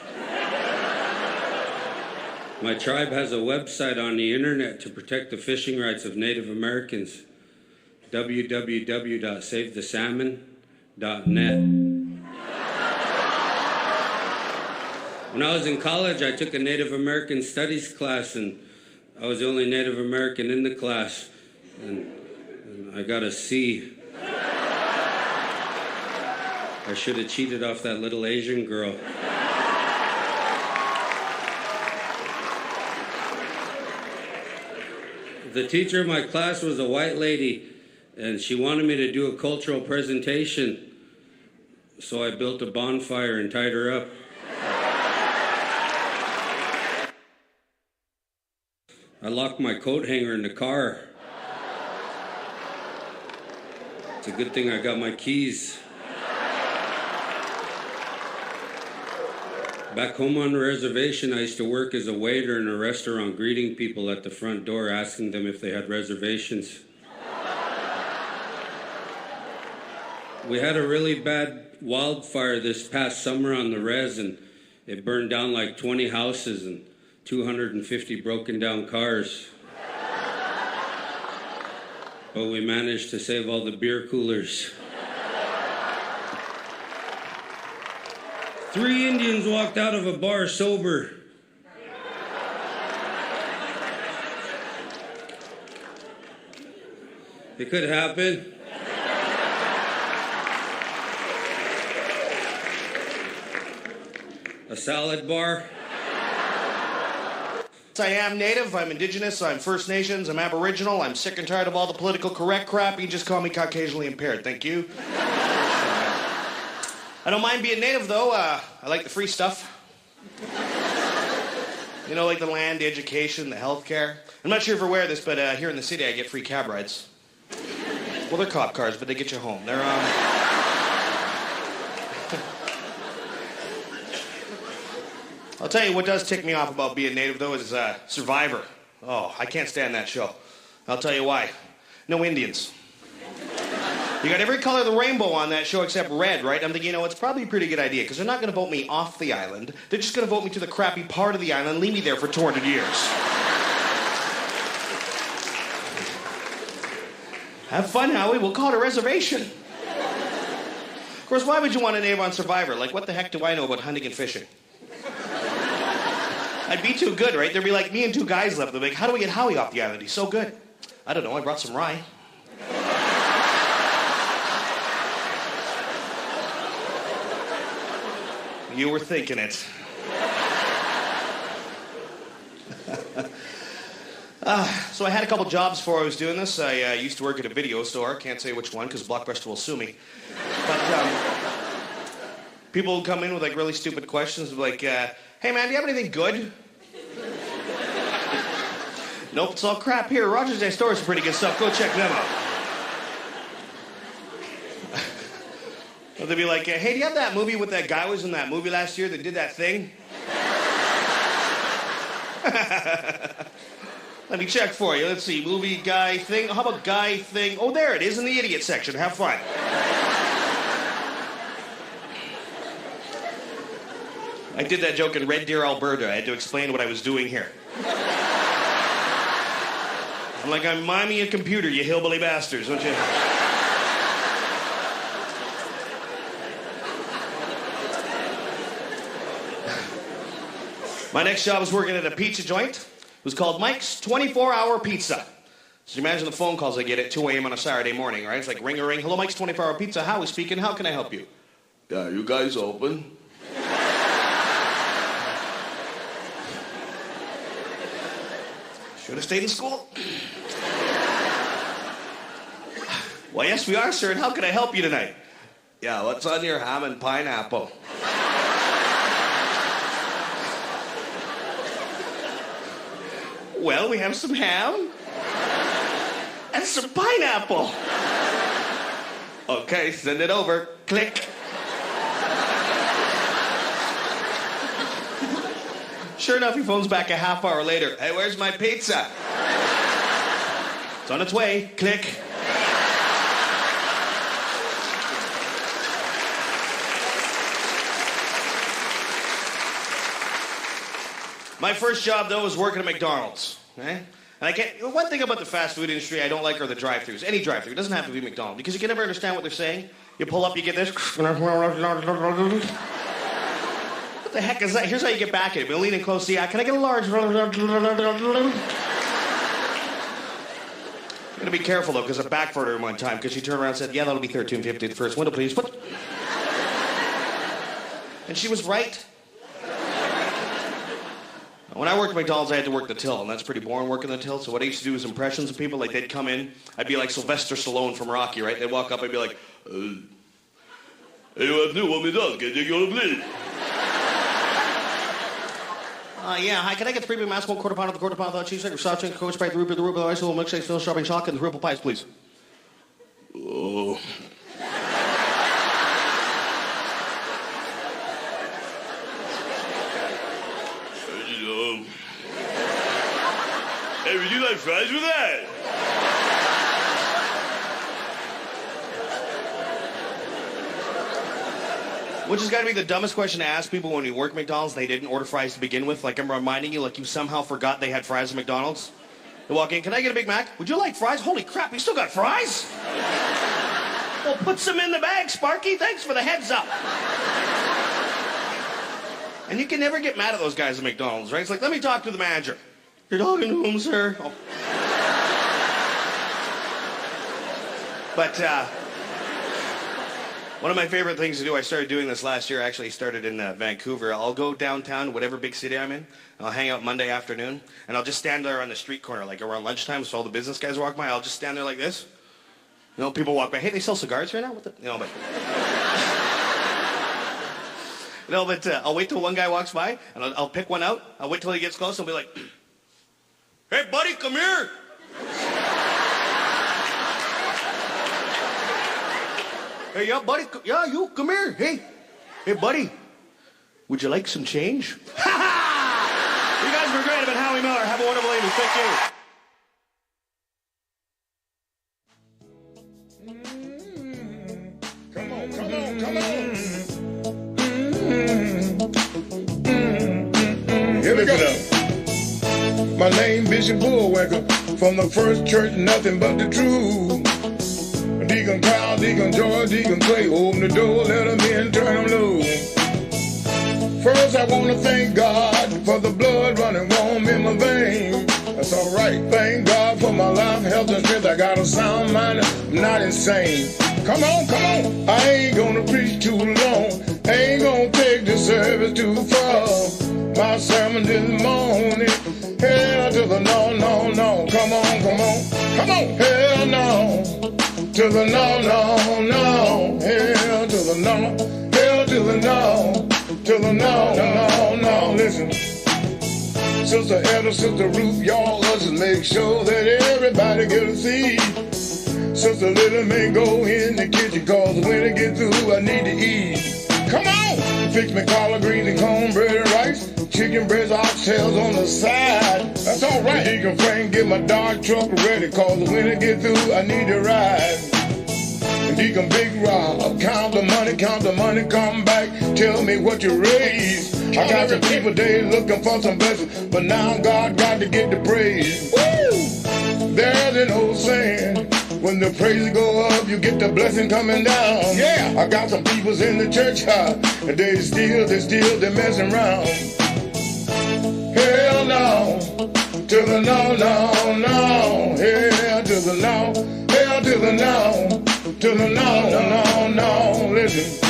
My tribe has a website on the internet to protect the fishing rights of Native Americans. www.savethesalmon.net. When I was in college, I took a Native American studies class, and I was the only Native American in the class, and I got a C. I should have cheated off that little Asian girl. The teacher of my class was a white lady, and she wanted me to do a cultural presentation. So I built a bonfire and tied her up. I locked my coat hanger in the car. It's a good thing I got my keys. Back home on the reservation, I used to work as a waiter in a restaurant, greeting people at the front door, asking them if they had reservations. We had a really bad wildfire this past summer on the res, and it burned down like 20 houses and 250 broken down cars. But we managed to save all the beer coolers. 3 Indians walked out of a bar sober. It could happen. A salad bar. I am Native, I'm Indigenous, I'm First Nations, I'm Aboriginal, I'm sick and tired of all the political correct crap. You just call me Caucasianly impaired, thank you. I don't mind being Native, though. I like the free stuff. You know, like the land, the education, the healthcare. I'm not sure if you're aware of this, but here in the city, I get free cab rides. Well, they're cop cars, but they get you home. They're, I'll tell you what does tick me off about being Native, though, is Survivor. Oh, I can't stand that show. I'll tell you why. No Indians. You got every color of the rainbow on that show except red, right? I'm thinking, you know, it's probably a pretty good idea because they're not going to vote me off the island. They're just going to vote me to the crappy part of the island and leave me there for 200 years. Have fun, Howie. We'll call it a reservation. Of course, why would you want a name on Survivor? Like, what the heck do I know about hunting and fishing? I'd be too good, right? There'd be like me and two guys left. They'd be like, how do we get Howie off the island? He's so good. I don't know. I brought some rye. You were thinking it. So I had a couple jobs before I was doing this. I used to work at a video store. Can't say which one because Blockbuster will sue me. But people would come in with like really stupid questions like, hey man, do you have anything good? Nope, it's all crap here. Rogers Day store is some pretty good stuff. Go check them out. Or they'd be like, hey, do you have that movie with that guy who was in that movie last year that did that thing? Let me check for you. Let's see. Movie, guy, thing. How about guy, thing? Oh, there it is in the idiot section. Have fun. I did that joke in Red Deer, Alberta. I had to explain what I was doing here. I'm like, I'm miming a computer, you hillbilly bastards, don't you? My next job was working at a pizza joint. It was called Mike's 24-Hour Pizza. So you imagine the phone calls I get at 2 a.m. on a Saturday morning, right? It's like ring-a-ring. Hello, Mike's 24-Hour Pizza. Howie speaking. How can I help you? Yeah, you guys open? Should have stayed in school. Well, yes, we are, sir. And how can I help you tonight? Yeah, what's on your ham and pineapple? Well, we have some ham and some pineapple. Okay, send it over. Click. Sure enough, he phones back a half hour later. Hey, where's my pizza? It's on its way. Click. My first job, though, was working at McDonald's. Okay? And I can't. One thing about the fast food industry I don't like are the drive-thrus. Any drive-thru. It doesn't have to be McDonald's because you can never understand what they're saying. You pull up, you get this. What the heck is that? Here's how you get back at it. We'll lean in close. Yeah, can I get a large? You gotta be careful though, because I backed her one time because she turned around and said, "Yeah, that'll be $13.50 the first window, please." And she was right. When I worked at McDonald's, I had to work the till, and that's pretty boring working the till. So what I used to do was impressions of people. Like they'd come in, I'd be like Sylvester Stallone from Rocky, right? They'd walk up, I'd be like, "Hey, what new one does? Can you go to please?" Yeah, hi, can I get 3 big mass, 1 quarter pound of the quarter pound of the cheese, soft drink, Coke, Sprite, the Ruby, ice, little milkshake, still shopping shock, and the Ripple pies, please. Oh. Hey, would you like fries with that? Which has got to be the dumbest question to ask people when you work at McDonald's. They didn't order fries to begin with. Like I'm reminding you, like you somehow forgot they had fries at McDonald's. They walk in, can I get a Big Mac? Would you like fries? Holy crap, you still got fries? Well, put some in the bag, Sparky. Thanks for the heads up. And you can never get mad at those guys at McDonald's, right? It's like, let me talk to the manager. You're talking to him, sir. Oh. But, one of my favorite things to do, I started doing this last year, actually started in Vancouver. I'll go downtown, whatever big city I'm in, and I'll hang out Monday afternoon, and I'll just stand there on the street corner, like around lunchtime, so all the business guys walk by, I'll just stand there like this. You know, people walk by, hey, they sell cigars right now? What the? You know, but I'll wait till one guy walks by, and I'll pick one out. I'll wait till he gets close, and I'll be like, hey, buddy, come here. Hey, yeah, buddy. Yeah, you, come here. Hey, buddy. Would you like some change? Ha ha! You guys were great. I've been Howie Miller. Have a wonderful evening. Thank you. on, come on, come on. Here we go. My name Bishop Bullwinkle, from the First Church, nothing but the truth. Deacon Kyle, Deacon George, Deacon Clay, open the door, let them in, turn them loose. First I want to thank God for the blood running warm in my veins. That's all right. Thank God for my life, health, and strength. I got a sound mind, I'm not insane. Come on, come on. I ain't gonna preach too long. I ain't gonna take the service too far. My sermon this morning, hell to the no, no, no. Come on, come on, come on. Hell no, to the no, no, no. Hell to the no, hell to the no, to the no, no, no. Listen. Sister Etta, Sister Ruth, y'all ushers, make sure that everybody get a seat. Sister Little may go in the kitchen, cause when I get through, I need to eat. Come on! Fix me collard greens and cornbread and rice, chicken breasts, oxtails on the side. That's all right. Deacon Frank, get my dark truck ready, cause when I get through, I need to ride. Deacon Big Rob, count the money, come back, tell me what you raised. I got some people, they looking for some blessings, but now God got to get the praise. Woo! There's an old saying, when the praise go up, you get the blessing coming down. Yeah, I got some peoples in the church house, and they messing around. Hell no, to the no, no, no. Hell to the no, hell to the no, to the no, no, no. Listen.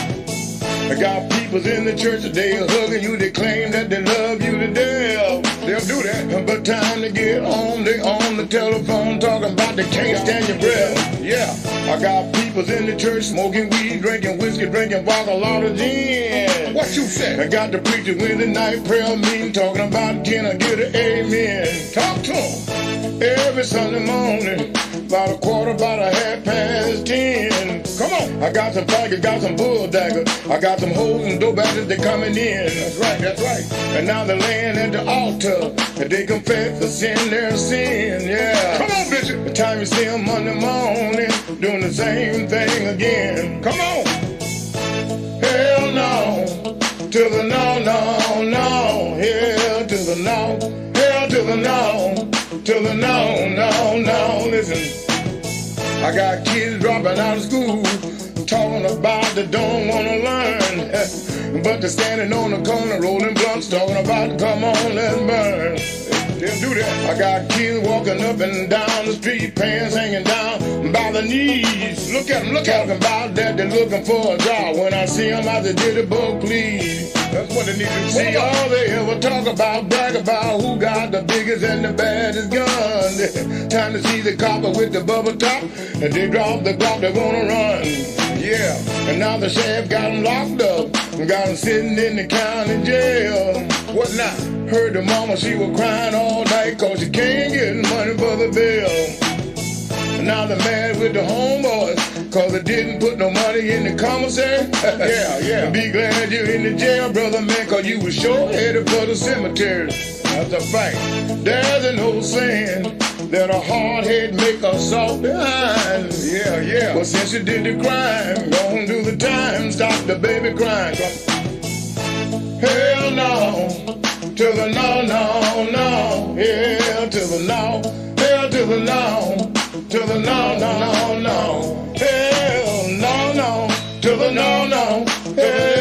I got peoples in the church that they hugging you, they claim that they love you to death. They'll do that, but time to get home, they on the telephone talking about they can't stand your breath. Yeah, I got peoples in the church smoking weed, drinking whiskey, drinking vodka, a lot of gin. What you say? I got the preacher with the night prayer meeting, talking about can I get an amen? Talk to him. Every Sunday morning, about a quarter, about a 10:30. Come on. I got some faggots, got some bull daggers. I got some hoes and dope bastards, they coming in. That's right, that's right. And now they're laying at the altar, and they confess the sin, their sin, yeah. Come on, Bishop. The time you see them Monday morning, doing the same thing again. Come on. Hell no, to the no, no, no. Hell to the no, hell to the no, to the no, no, no. Listen. I got kids dropping out of school, talking about they don't want to learn, but they're standing on the corner rolling blunts, talking about come on, let's burn. They'll do that. I got kids walking up and down the street, pants hanging down by the knees. Look at them, look at them about that, they're looking for a job. When I see them, I say, did the book please? That's what they need to see. All they ever talk about, brag about who got the biggest and the baddest gun. Time to see the copper with the bubble top, and they drop the Glock, they wanna run. Yeah, and now the sheriff got them locked up, got them sitting in the county jail. What now? Heard the mama, she was crying all night, cause she can't get money for the bill. And now they're mad with the homeboys, cause they didn't put no money in the commissary. Yeah, yeah. Be glad you're in the jail, brother man, cause you was short-headed for the cemetery. That's a fact. There's an old saying that a hard head make a soft behind. Yeah, yeah. But since you did the crime, don't do the time, stop the baby crying. Hell no, to the no, no, no. Hell to the no, hell to the no, to the no, no, no, no. Hell no, no, to the no, no. Hell